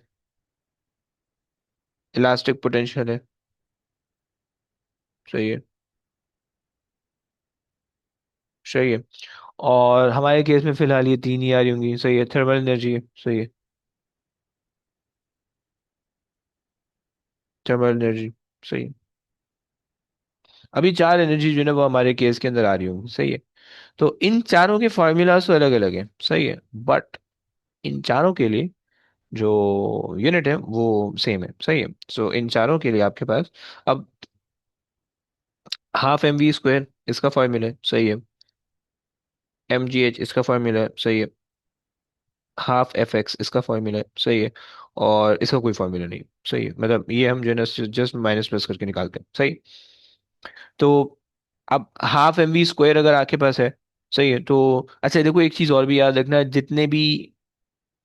Speaker 1: इलास्टिक पोटेंशियल है, सही है, सही है। और हमारे केस में फिलहाल ये तीन ही आ रही होंगी, सही है। थर्मल एनर्जी है, सही है, थर्मल एनर्जी, सही है। अभी चार एनर्जी जो है ना वो हमारे केस के अंदर आ रही होंगी, सही है। तो इन चारों के फॉर्मूलाज तो अलग अलग है, सही है, बट इन चारों के लिए जो यूनिट है वो सेम है, सही है। सो इन चारों के लिए आपके पास अब हाफ एम वी स्क्वायर इसका फॉर्मूला है, सही है। एम जी एच इसका फॉर्मूला है, सही है। हाफ एफ एक्स इसका फॉर्मूला है, सही है। और इसका कोई फॉर्मूला नहीं, सही है। मतलब ये हम जो है ना जस्ट माइनस प्लस करके निकालते हैं, सही। तो अब हाफ एम वी स्क्वायर अगर आपके पास है, सही है। तो अच्छा देखो, एक चीज और भी याद रखना, जितने भी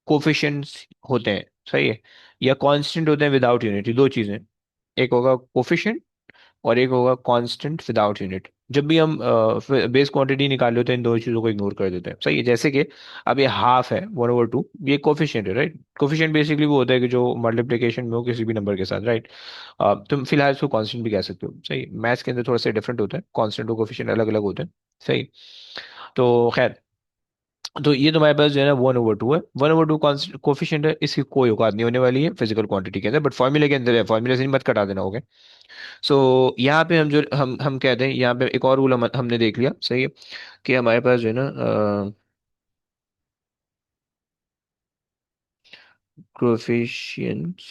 Speaker 1: कोफिशिएंट्स होते हैं, सही है, या कांस्टेंट होते हैं विदाउट यूनिटी, दो चीजें, एक होगा कोफिशिएंट, और एक होगा कांस्टेंट विदाउट यूनिट। जब भी हम बेस क्वांटिटी निकाल लेते हैं इन दो चीज़ों को इग्नोर कर देते हैं, सही है। जैसे कि अब ये हाफ है 1/2, ये कोफिशिएंट है, राइट। कोफिशिएंट बेसिकली वो होता है कि जो मल्टीप्लिकेशन में हो किसी भी नंबर के साथ, राइट। तुम फिलहाल इसको कांस्टेंट भी कह सकते हो, सही। मैथ्स के अंदर थोड़ा सा डिफरेंट होता है, कांस्टेंट और कोफिशिएंट अलग अलग होते हैं, सही। तो खैर, तो ये तुम्हारे पास जो है ना 1/2 है। 1/2 कोफिशिएंट है, इसकी कोई औकात नहीं होने वाली है फिजिकल क्वांटिटी के अंदर, बट फॉर्मूले के अंदर है, फॉर्मूले से नहीं मत कटा देना, ओके। सो यहाँ पे हम जो हम कहते हैं, यहाँ पे एक और रूल हमने देख लिया, सही है, कि हमारे पास जो है ना coefficients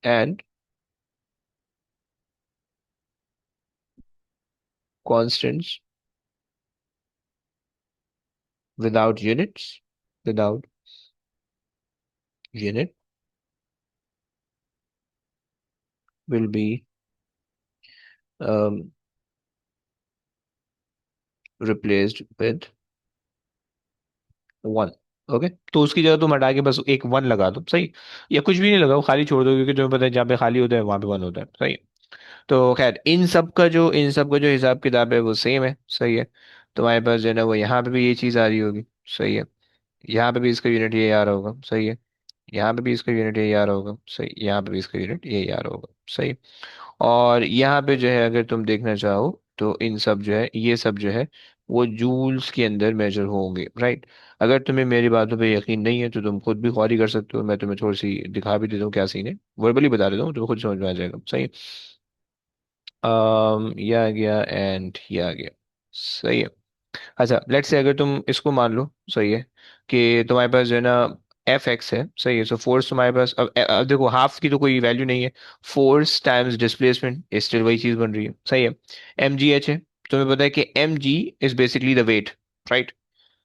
Speaker 1: and constants without units, without unit will be replaced with 1, okay. तो उसकी जगह तुम हटा के बस एक 1 लगा दो, सही। या कुछ भी नहीं लगाओ, खाली छोड़ दो, क्योंकि तुम्हें पता है जहाँ पे खाली होता है वहां पे 1 होता है, सही। तो खैर, इन सब का जो हिसाब किताब है वो सेम है, सही है। तुम्हारे पास जो है ना वो यहाँ पे भी ये चीज़ आ रही होगी, सही है। यहाँ पे भी इसका यूनिट ये आ रहा होगा, सही है। यहाँ पे भी इसका यूनिट ये आ रहा होगा, सही। यहाँ पे भी इसका यूनिट ये आ रहा होगा, सही। और यहाँ पे जो है अगर तुम देखना चाहो तो इन सब जो है, ये सब जो है वो जूल्स के अंदर मेजर होंगे, राइट। अगर तुम्हें मेरी बातों पे यकीन नहीं है तो तुम खुद भी गौरी कर सकते हो, मैं तुम्हें थोड़ी सी दिखा भी देता हूँ क्या सीन है, वर्बली बता देता हूँ, तुम्हें खुद समझ में आ जाएगा, सही। ये आ गया एंड ये आ गया, सही है। अच्छा, लेट्स से अगर तुम इसको मान लो, सही है, कि तुम्हारे पास जो है ना एफ एक्स है, सही है। सो फोर्स तुम्हारे पास, अब देखो हाफ की तो कोई वैल्यू नहीं है, फोर्स टाइम्स डिस्प्लेसमेंट स्टिल वही चीज बन रही है, सही है। एम जी एच है, तुम्हें पता है कि m g is basically the weight, right.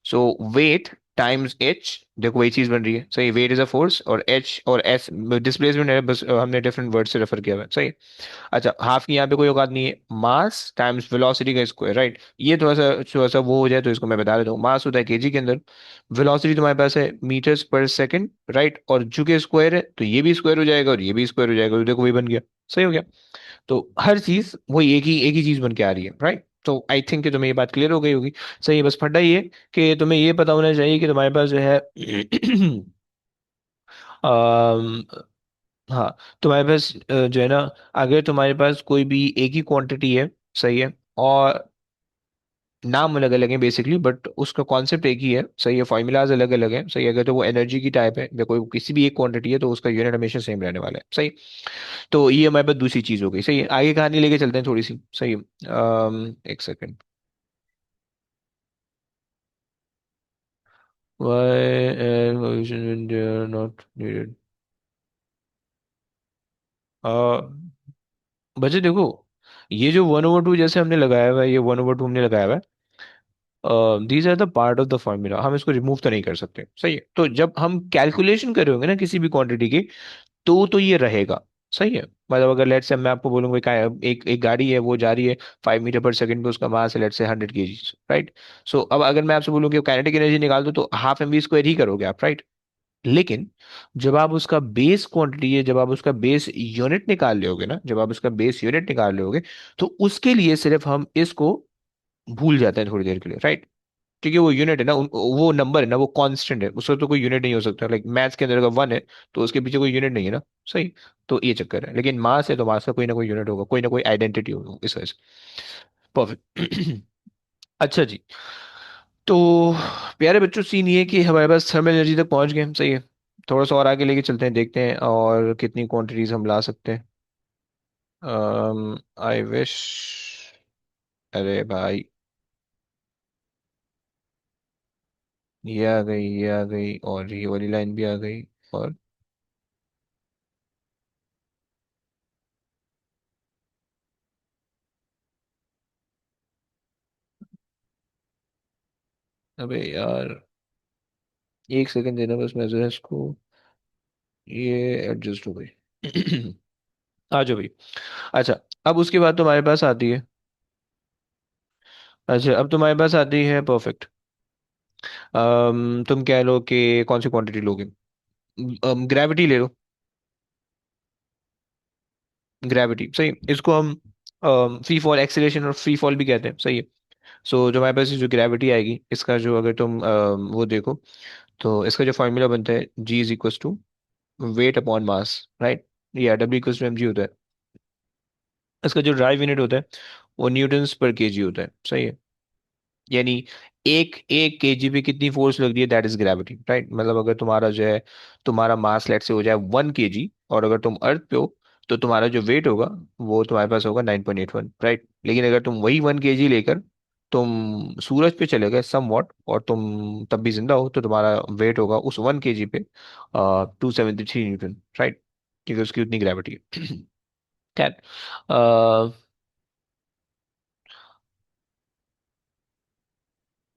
Speaker 1: So weight times h, देखो वही चीज बन रही है, सही। वेट इज अ फोर्स और एच और एस डिस्प्लेसमेंट है, बस हमने डिफरेंट वर्ड से रेफर किया हुआ है, सही। अच्छा, हाफ की यहाँ पे कोई औकात नहीं है, मास टाइम्स वेलोसिटी का स्क्वायर, राइट। ये थोड़ा सा वो हो जाए तो इसको मैं बता देता हूँ, मास होता है केजी के अंदर, वेलोसिटी तुम्हारे पास है मीटर्स पर सेकंड, राइट। और चूंकि स्क्वायर है तो ये भी स्क्वायर हो जाएगा और ये भी स्क्वायर हो जाएगा, तो देखो वही बन गया, सही हो गया। तो हर चीज वही एक ही चीज बन के आ रही है, राइट। तो आई थिंक कि तुम्हें ये बात क्लियर हो गई होगी, सही है। बस फटा ये कि तुम्हें ये पता होना चाहिए कि तुम्हारे पास जो है अम, हाँ, तुम्हारे पास जो है ना, अगर तुम्हारे पास कोई भी एक ही क्वांटिटी है, सही है, और नाम अलग अलग है बेसिकली, बट उसका कॉन्सेप्ट एक ही है, सही है। फॉर्मूलाज अलग अलग है, सही है। अगर तो वो एनर्जी की टाइप है या कोई किसी भी एक क्वांटिटी है तो उसका यूनिट हमेशा सेम रहने वाला है, सही। तो ये हमारे पास दूसरी चीज हो गई, सही है। आगे कहानी लेके चलते हैं थोड़ी सी, सही है। एक second. Why air pollution when they are not needed? बच्चे देखो, ये जो 1/2 जैसे हमने लगाया हुआ है, ये 1/2 हमने लगाया हुआ है, these are the part of the formula, हम इसको रिमूव तो नहीं कर सकते, सही है। तो जब हम कैलकुलेशन कर रहे होंगे ना किसी भी क्वांटिटी की, तो ये रहेगा, सही है। मतलब अगर लेट से मैं आपको बोलूंगा एक एक गाड़ी है, वो जा रही है 5 मीटर पर सेकंड पे, उसका मास है लेट से 100 kg, राइट। सो अब अगर मैं आपसे बोलूँ कि काइनेटिक एनर्जी निकाल दो, तो हाफ एम वी स्क्वायर ही करोगे आप, राइट। लेकिन जब आप उसका बेस क्वांटिटी है, जब आप उसका बेस यूनिट निकाल लोगे ना, जब आप उसका बेस यूनिट निकाल लोगे, तो उसके लिए सिर्फ हम इसको भूल जाते हैं थोड़ी देर के लिए, राइट। क्योंकि वो यूनिट है ना, वो नंबर है ना, वो कांस्टेंट है, उसका तो कोई यूनिट नहीं हो सकता। लाइक मैथ्स के अंदर अगर 1 है तो उसके पीछे कोई यूनिट नहीं है ना, सही। तो ये चक्कर है, लेकिन मास है तो मास का कोई ना कोई यूनिट होगा, कोई ना कोई आइडेंटिटी होगा इस वजह से, परफेक्ट। अच्छा जी, तो प्यारे बच्चों, सीन ये है कि हमारे पास थर्मल एनर्जी तक पहुंच गए हम, सही है। थोड़ा सा और आगे लेके चलते हैं, देखते हैं और कितनी क्वांटिटीज हम ला सकते हैं। आई विश, अरे भाई, ये आ गई, ये आ गई, और ये वाली लाइन भी आ गई। और अबे यार, एक सेकंड देना बस, मैं जो है इसको, ये एडजस्ट हो गई। आ जाओ भाई। अच्छा, अब उसके बाद तुम्हारे पास आती है, अच्छा अब तुम्हारे पास आती है परफेक्ट। तुम कह लो कि कौन सी क्वांटिटी लोगे, ग्रेविटी ले लो। ग्रेविटी, सही। इसको हम फ्री फॉल एक्सीलरेशन और फ्री फॉल भी कहते हैं, सही है। सो जो हमारे पास ये जो ग्रेविटी आएगी, इसका जो अगर तुम वो देखो, तो इसका जो फॉर्मूला बनता है, G is equal to weight upon mass, right. या W equal to M G होता है। इसका जो ड्राइव यूनिट होता है वो न्यूटन्स पर केजी होता है, सही है। यानी एक एक केजी पे कितनी फोर्स लग रही है, दैट इज ग्रेविटी, राइट। मतलब अगर तुम्हारा जो है, तुम्हारा मास लेट से हो जाए 1 केजी, और अगर तुम अर्थ पे हो, तो तुम्हारा जो वेट होगा वो तुम्हारे पास होगा 9.81, राइट। लेकिन अगर तुम वही 1 केजी लेकर तुम सूरज पे चले गए सम वॉट, और तुम तब भी जिंदा हो, तो तुम्हारा वेट होगा उस 1 केजी पे 273 न्यूटन, राइट। क्योंकि उसकी उतनी ग्रेविटी है। खैर,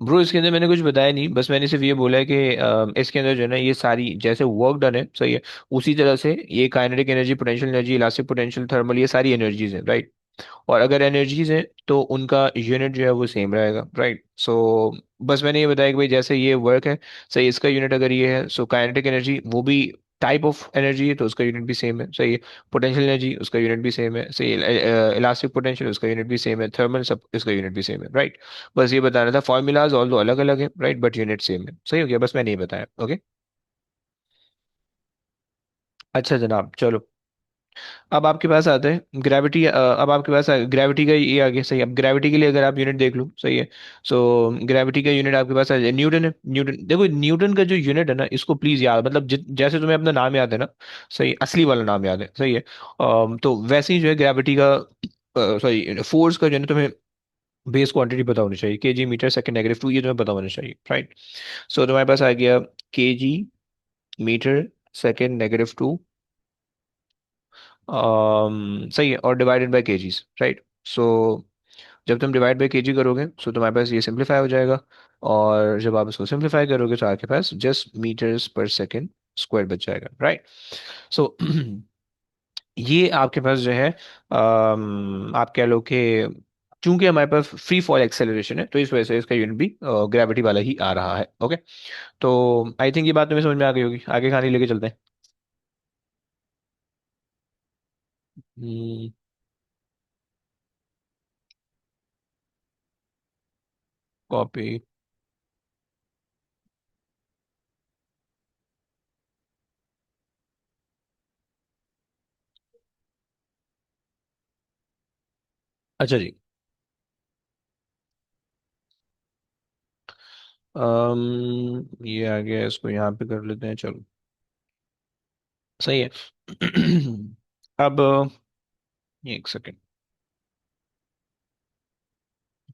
Speaker 1: ब्रो इसके अंदर मैंने कुछ बताया नहीं, बस मैंने सिर्फ ये बोला है कि इसके अंदर जो है ना, ये सारी जैसे वर्क डन है, सही है, उसी तरह से ये kinetic energy, potential energy, elastic potential, thermal, ये सारी एनर्जीज हैं, राइट। और अगर एनर्जीज हैं तो उनका यूनिट जो है वो सेम रहेगा, राइट। सो बस मैंने ये बताया कि भाई जैसे ये वर्क है, सही, इसका यूनिट अगर ये है, सो काइनेटिक एनर्जी वो भी टाइप ऑफ एनर्जी है, तो उसका यूनिट भी सेम है, सही है। पोटेंशियल एनर्जी उसका यूनिट भी सेम है, सही है। इलास्टिक पोटेंशियल उसका यूनिट भी सेम है, थर्मल सब इसका यूनिट भी सेम है, राइट। बस ये बताना था, फॉर्मूलाज ऑल दो अलग अलग है, राइट, बट यूनिट सेम है, सही हो गया, बस मैंने ये बताया, ओके। अच्छा जनाब, चलो। अब आपके पास आता है ग्रेविटी, अब आपके पास ग्रेविटी का ये आ गया, सही। अब ग्रेविटी के लिए अगर आप यूनिट देख लो, सही है। सो ग्रेविटी का यूनिट आपके पास आ जाए, न्यूटन है। न्यूटन, देखो न्यूटन का जो यूनिट है ना, इसको प्लीज याद, मतलब जैसे तुम्हें अपना नाम याद है ना, सही, असली वाला नाम याद है, सही है। तो वैसे ही जो है ग्रेविटी का, सॉरी, फोर्स का जो है ना, तुम्हें बेस क्वांटिटी पता होनी चाहिए, kg metre second negative two, ये तुम्हें पता होना चाहिए, राइट। सो तुम्हारे पास आ गया केजी मीटर सेकंड नेगेटिव 2, सही है, और डिवाइडेड बाय केजीज, राइट। सो जब तुम डिवाइड बाय केजी करोगे, सो तुम्हारे पास ये सिंपलीफाई हो जाएगा। और जब आप इसको सिंपलीफाई करोगे, तो आपके पास जस्ट मीटर्स पर सेकेंड स्क्वायर बच जाएगा, राइट। सो ये आपके पास जो है, आप कह लो कि चूंकि हमारे पास फ्री फॉल एक्सेलरेशन है, तो इस वजह से इसका यूनिट भी ग्रेविटी वाला ही आ रहा है, ओके। तो आई थिंक ये बात तुम्हें समझ में आ गई होगी, आगे कहानी लेके चलते हैं। कॉपी। अच्छा जी। ये आ गया, इसको यहाँ पे कर लेते हैं, चलो, सही है। अब एक सेकेंड।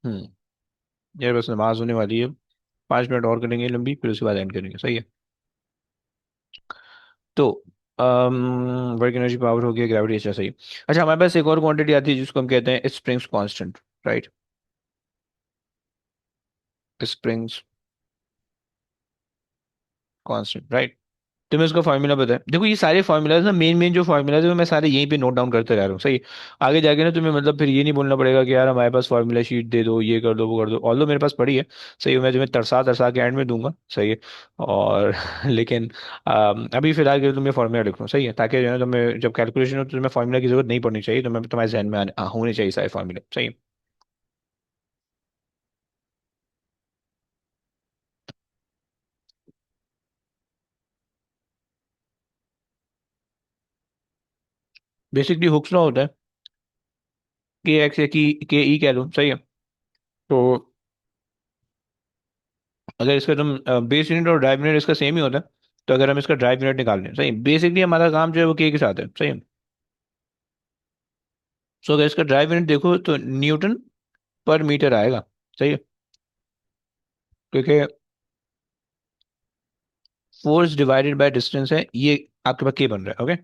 Speaker 1: हम्म। यार बस नमाज होने वाली है, 5 मिनट और करेंगे लंबी, फिर उसके बाद एंड करेंगे, सही है। तो वर्क एनर्जी पावर हो गया, ग्रेविटी, अच्छा, सही। अच्छा, हमारे पास एक और क्वांटिटी आती है जिसको हम कहते हैं springs constant, right. Springs constant, right. तुम्हें उसका फार्मूला पता है? देखो ये सारे फार्मूलाज ना, मेन मेन जो फार्मूलाज है, वो मैं सारे यहीं पे नोट डाउन करते रह रहा हूँ, सही। आगे जाके ना तुम्हें मतलब फिर ये नहीं बोलना पड़ेगा कि यार हमारे पास फार्मूला शीट दे दो, ये कर दो, वो कर दो, ऑल्दो मेरे पास पड़ी है, सही है, मैं तुम्हें तरसा तरसा के एंड में दूंगा, सही है। और लेकिन अभी फिलहाल के लिए तुम्हें फार्मूला लिख लो, सही है, ताकि जो है ना, तुम्हें जब कैलकुलेशन हो तो तुम्हें फार्मूला की जरूरत नहीं पड़नी चाहिए, तुम्हारे जहन में होने चाहिए सारे फार्मूले, सही है। बेसिकली हुक्स लॉ होता है, के एक्स या के ई कह लो, सही है। तो अगर इसका तुम बेस यूनिट और ड्राइव यूनिट इसका सेम ही होता है, तो अगर हम इसका ड्राइव यूनिट निकाल लें, सही, बेसिकली हमारा काम जो है वो के साथ है, सही है। सो अगर इसका ड्राइव यूनिट देखो तो न्यूटन पर मीटर आएगा, सही है। क्योंकि फोर्स डिवाइडेड बाय डिस्टेंस है, ये आपके पास के बन रहा है, ओके,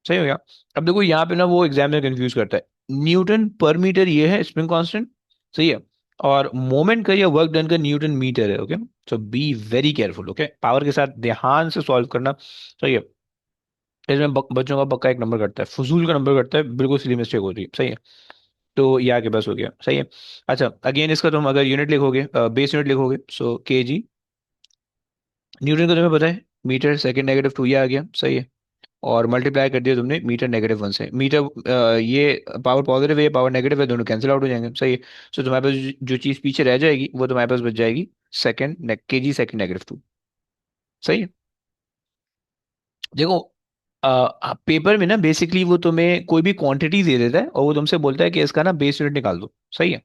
Speaker 1: सही हो गया। अब देखो यहाँ पे ना वो एग्जाम में कंफ्यूज करता है, न्यूटन पर मीटर ये है स्प्रिंग कांस्टेंट, सही है। और मोमेंट का या वर्क डन का न्यूटन मीटर है, okay. So be very careful, okay, power के साथ ध्यान से सॉल्व करना, सही है। इसमें बच्चों का पक्का एक नंबर कटता है, फजूल का नंबर कटता है, बिल्कुल सिली मिस्टेक होती है, सही है। तो ये आगे बस हो गया, सही है। अच्छा, अगेन इसका तुम अगर यूनिट लिखोगे, बेस यूनिट लिखोगे, सो केजी, न्यूटन का तुम्हें पता है, मीटर सेकंड नेगेटिव 2, ये आ गया, सही है। और मल्टीप्लाई कर दिया तुमने मीटर -1 से। मीटर ये पावर पॉजिटिव है, ये पावर नेगेटिव है, दोनों कैंसिल आउट हो जाएंगे, सही है। सो तुम्हारे पास जो चीज़ पीछे रह जाएगी वो तुम्हारे पास बच जाएगी सेकेंड केजी सेकेंड -2, सही है। देखो पेपर में ना बेसिकली वो तुम्हें कोई भी क्वांटिटी दे देता है और वो तुमसे बोलता है कि इसका ना बेस यूनिट निकाल दो, सही है।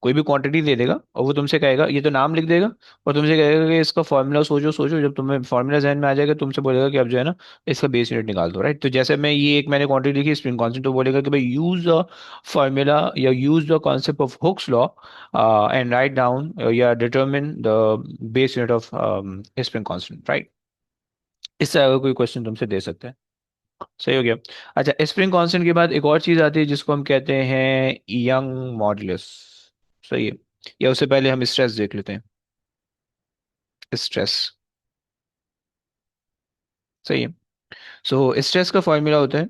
Speaker 1: कोई भी क्वांटिटी दे देगा और वो तुमसे कहेगा, ये तो नाम लिख देगा और तुमसे कहेगा कि इसका फॉर्मूला सोचो सोचो, जब तुम्हें फॉर्मूला जहन में आ जाएगा तुमसे बोलेगा कि अब जो है ना इसका बेस यूनिट निकाल दो, राइट। तो जैसे मैं ये एक मैंने क्वांटिटी लिखी स्प्रिंग कांस्टेंट, तो बोलेगा कि भाई यूज द फॉर्मूला या use the concept of Hooke's law and write down या determine the base unit of spring constant, right. इस तरह का कोई क्वेश्चन तुमसे दे सकते हैं, सही हो गया। अच्छा, स्प्रिंग कांस्टेंट के बाद एक और चीज आती है जिसको हम कहते हैं यंग मॉडुलस, सही है। या उससे पहले हम स्ट्रेस देख लेते हैं, स्ट्रेस, सही है। सो स्ट्रेस का फॉर्मूला होता है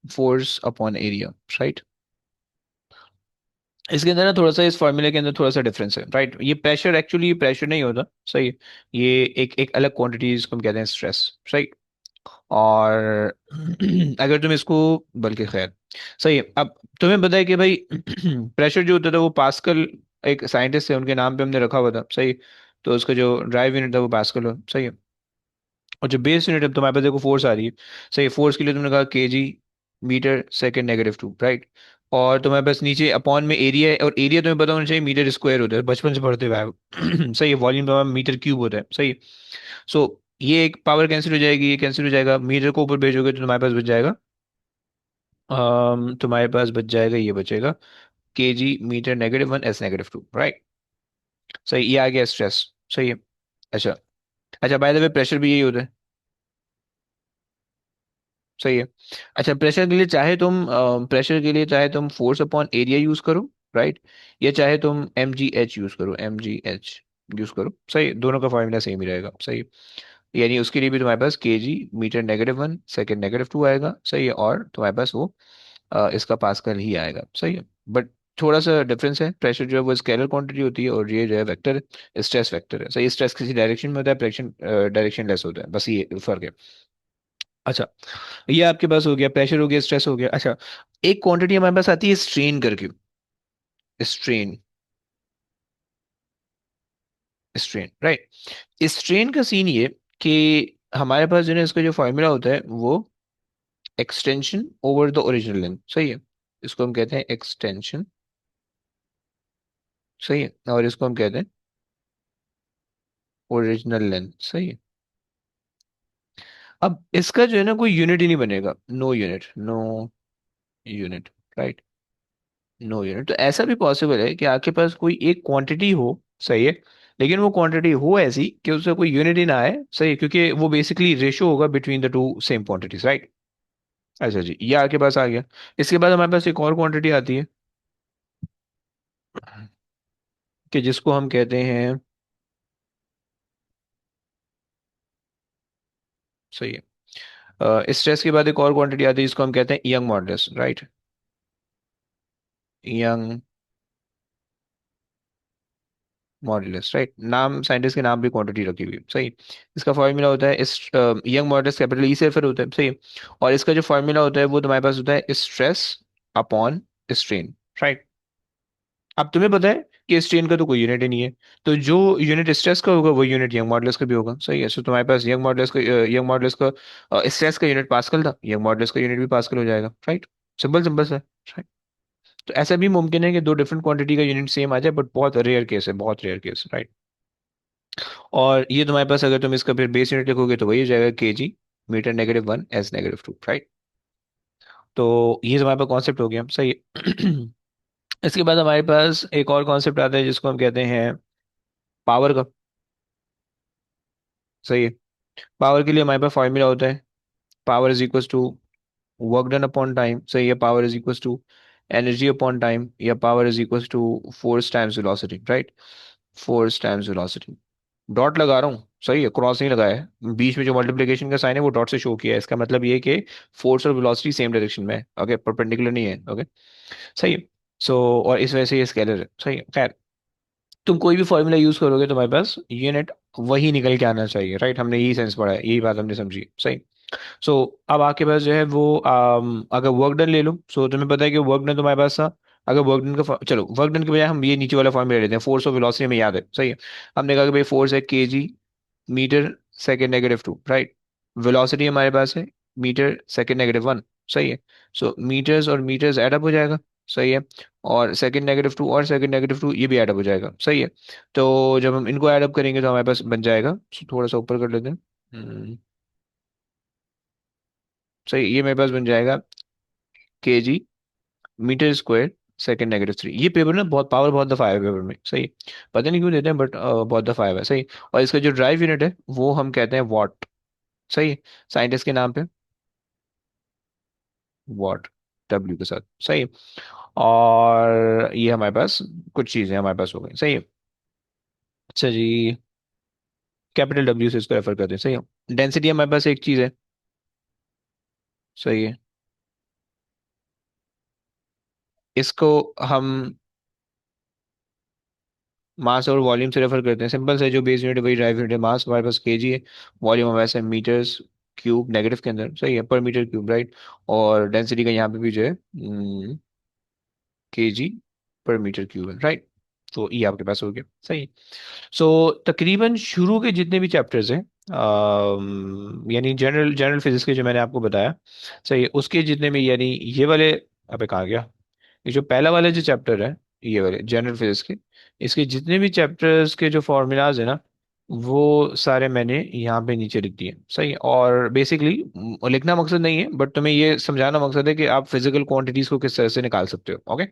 Speaker 1: फोर्स अपॉन एरिया, राइट। इसके अंदर ना थोड़ा सा इस फॉर्मूले के अंदर थोड़ा सा डिफरेंस है, राइट। ये प्रेशर एक्चुअली प्रेशर नहीं होता, सही है। ये एक एक अलग क्वांटिटी जिसको हम कहते हैं स्ट्रेस, सही। और अगर तुम इसको, बल्कि खैर, सही है। अब तुम्हें पता है कि भाई प्रेशर जो होता था वो पास्कल, एक साइंटिस्ट है उनके नाम पे हमने रखा हुआ था, सही। तो उसका जो ड्राइव यूनिट था वो पास्कल हो, सही है। और जो बेस यूनिट है तुम्हारे पास देखो फोर्स आ रही है, सही। फोर्स के लिए तुमने कहा केजी मीटर सेकंड -2, राइट। और तुम्हारे पास नीचे अपॉन में एरिया है, और एरिया तुम्हें पता होना चाहिए मीटर स्क्वायर होता है, बचपन से पढ़ते हुए आए हो। सही है। वॉल्यूम तुम्हारा मीटर क्यूब होता है, सही है। सो ये एक पावर कैंसिल हो जाएगी, ये कैंसिल हो जाएगा, मीटर को ऊपर भेजोगे तो तुम्हारे पास बच जाएगा, तुम्हारे पास बच जाएगा, ये बचेगा केजी मीटर -1 एस -2, राइट। सही, ये आ गया स्ट्रेस, सही है। अच्छा, अच्छा बाय द वे प्रेशर भी यही होता है, सही है। अच्छा, प्रेशर के लिए चाहे तुम फोर्स अपॉन एरिया यूज करो, राइट। या चाहे तुम MGH यूज करो, MGH यूज करो, सही। दोनों का फॉर्मूला सेम ही रहेगा, सही। यानी उसके लिए भी तुम्हारे पास केजी मीटर -1 सेकेंड -2 आएगा, सही है। और तुम्हारे पास वो इसका पास्कल ही आएगा, सही है। बट थोड़ा सा डिफरेंस है, प्रेशर जो है वो स्केलर क्वांटिटी होती है और ये जो है वेक्टर, स्ट्रेस वेक्टर है, सही। स्ट्रेस किसी डायरेक्शन में होता है, डायरेक्शन डायरेक्शन लेस होता है, बस ये फर्क है। अच्छा, ये आपके पास हो गया, प्रेशर हो गया, स्ट्रेस हो गया। अच्छा, एक क्वांटिटी हमारे पास आती है स्ट्रेन करके, स्ट्रेन, स्ट्रेन, राइट। स्ट्रेन का सीन ये कि हमारे पास जो है इसका जो फॉर्मूला होता है वो extension over the original length, सही है। इसको हम कहते हैं एक्सटेंशन, सही है। और इसको हम कहते हैं ओरिजिनल लेंथ, सही है। अब इसका जो है ना कोई यूनिट ही नहीं बनेगा, no unit, no unit, right. No unit. तो ऐसा भी पॉसिबल है कि आपके पास कोई एक क्वांटिटी हो, सही है, लेकिन वो क्वांटिटी हो ऐसी कि उसका कोई यूनिट ही ना आए, सही है, क्योंकि वो बेसिकली रेशो होगा between the two same quantities, right. अच्छा जी, ये आपके पास आ गया। इसके बाद हमारे पास एक और क्वांटिटी आती है कि जिसको हम कहते हैं, सही है, स्ट्रेस के बाद एक और क्वांटिटी आती है जिसको हम कहते हैं young modulus, right. Young modulus, right. नाम साइंटिस्ट के नाम भी क्वांटिटी रखी हुई है, सही। इसका फॉर्मूला होता है इस यंग मॉडुलस कैपिटल ई से फिर होता है, सही। और इसका जो फॉर्मूला होता है वो तुम्हारे पास होता है स्ट्रेस अपॉन स्ट्रेन, राइट। अब तुम्हें पता है कि स्ट्रेन का तो कोई यूनिट ही नहीं है, तो जो यूनिट स्ट्रेस का होगा वो यूनिट यंग मॉडुलस का भी होगा, सही है। सो तुम्हारे पास यंग मॉडुलस का स्ट्रेस का यूनिट पास्कल था, यंग मॉडुलस का यूनिट भी पास्कल हो जाएगा, राइट। सिंपल सिंपल सा है। तो ऐसा भी मुमकिन है कि दो डिफरेंट क्वांटिटी का यूनिट सेम आ जाए, बट बहुत रेयर केस है, बहुत रेयर केस, राइट। और ये तुम्हारे पास अगर तुम इसका फिर बेस यूनिट लिखोगे तो वही हो जाएगा केजी मीटर -1 एस -2, राइट। तो ये तुम्हारे पास कॉन्सेप्ट हो गया, सही है। इसके बाद हमारे पास एक और कॉन्सेप्ट आता है जिसको हम कहते हैं पावर का, सही है। पावर के लिए हमारे पास फॉर्मूला होता है power is equal to work done upon time, सही है। Power is equal to energy upon time, या power is equal to force times velocity, right. Force times velocity, dot लगा रहा हूँ, सही है, क्रॉस नहीं लगाया है। बीच में जो मल्टीप्लिकेशन का साइन है वो डॉट से शो किया है, इसका मतलब ये है कि फोर्स और वेलोसिटी सेम डायरेक्शन में है, ओके, परपेंडिकुलर नहीं है, ओके, सही है। सो और इस वजह से ये स्केलर है, सही है। खैर, तुम कोई भी फॉर्मूला यूज करोगे तुम्हारे पास यूनिट वही निकल के आना चाहिए, राइट। हमने यही सेंस पढ़ा है, यही बात हमने समझी, सही। सो अब आपके पास जो है वो अगर वर्क डन ले लो, सो तुम्हें पता है कि वर्क डन तुम्हारे पास था। अगर वर्क डन का चलो वर्क डन के बजाय हम ये नीचे वाला फॉर्म ले लेते हैं, फोर्स और वेलोसिटी में याद है, सही है। हमने कहा कि भाई फोर्स है kg metre second negative two, right. Velocity हमारे पास है मीटर सेकेंड नेगेटिव वन, सही है। सो मीटर्स और मीटर्स एडअप हो जाएगा, सही है। और सेकेंड नेगेटिव टू और सेकेंड नेगेटिव टू ये भी एडअप हो जाएगा, सही है। तो जब हम इनको एडअप करेंगे तो हमारे पास बन जाएगा, थोड़ा सा ऊपर कर लेते हैं। सही, ये मेरे पास बन जाएगा kg metre square second negative three. ये पेपर ना बहुत पावर बहुत दफा आया है पेपर में, सही। पता नहीं क्यों देते हैं बट बहुत दफा आया है, सही। और इसका जो ड्राइव यूनिट है वो हम कहते हैं वॉट, सही है। साइंटिस्ट के नाम पे वॉट, डब्ल्यू के साथ, सही है। और ये हमारे पास कुछ चीजें हमारे पास हो गई, सही है। अच्छा जी, कैपिटल डब्ल्यू से इसको रेफर करते हैं, सही है। डेंसिटी हमारे पास एक चीज है, सही है। इसको हम मास और वॉल्यूम से रेफर करते हैं, सिंपल से जो बेस यूनिट है वही ड्राइव यूनिट है। मास हमारे पास केजी है, वॉल्यूम हमारे पास है मीटर्स क्यूब नेगेटिव के अंदर, सही है, पर मीटर क्यूब, राइट। और डेंसिटी का यहाँ पे भी जो है केजी पर मीटर क्यूब है, राइट। तो ये आपके पास हो गया, सही। सो तकरीबन शुरू के जितने भी चैप्टर्स हैं, यानी जनरल जनरल फिजिक्स के जो मैंने आपको बताया, सही है, उसके जितने भी यानी ये वाले, अबे कहाँ गया, ये जो पहला वाला जो चैप्टर है, ये वाले जनरल फिजिक्स के, इसके जितने भी चैप्टर्स के जो फॉर्मूलाज है ना, वो सारे मैंने यहाँ पे नीचे लिख दिए, सही है। और बेसिकली लिखना मकसद नहीं है बट तुम्हें ये समझाना मकसद है कि आप फिजिकल क्वांटिटीज को किस तरह से निकाल सकते हो, ओके।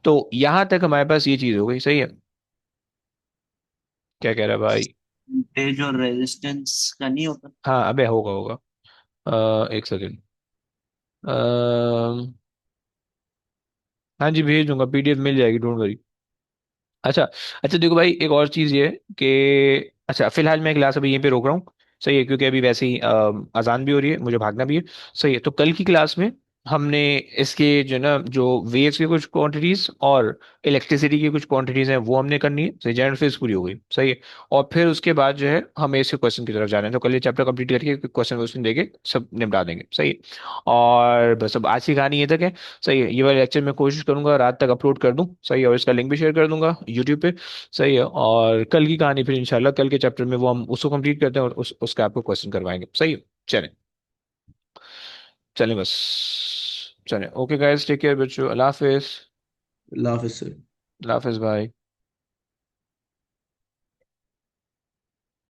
Speaker 1: तो यहाँ तक हमारे पास ये चीज हो गई, सही है। क्या कह रहा है भाई?
Speaker 2: वोल्टेज और रेजिस्टेंस का नहीं होता?
Speaker 1: हाँ अबे होगा होगा। एक सेकेंड। हाँ जी भेज दूंगा, पीडीएफ मिल जाएगी, डोंट वरी। अच्छा। अच्छा देखो भाई, एक और चीज़ ये है कि अच्छा फिलहाल मैं क्लास अभी यहीं पे रोक रहा हूँ, सही है, क्योंकि अभी वैसे ही अजान भी हो रही है, मुझे भागना भी है, सही है। तो कल की क्लास में हमने इसके जो ना जो वेव्स की कुछ क्वांटिटीज और इलेक्ट्रिसिटी की कुछ क्वांटिटीज हैं वो हमने करनी है, सही। जनरल फिजिक्स पूरी हो गई, सही है। और फिर उसके बाद जो है हमें इसके क्वेश्चन की तरफ जाना है, तो कल ये चैप्टर कंप्लीट करके क्वेश्चन क्वेश्चन देके सब निपटा देंगे, सही है। और बस अब आज की कहानी ये तक है, सही है। ये वाला लेक्चर मैं कोशिश करूंगा रात तक अपलोड कर दूं, सही है, और इसका लिंक भी शेयर कर दूंगा यूट्यूब पे, सही है। और कल की कहानी फिर इंशाल्लाह कल के चैप्टर में वो हम उसको कंप्लीट करते हैं और उसका आपको क्वेश्चन करवाएंगे, सही है। चलें, चलें बस, चलें, ओके गाइस, टेक केयर बच्चों, अल्लाह हाफिज।
Speaker 2: अल्लाह हाफिज़ सर।
Speaker 1: अल्लाह हाफिज भाई।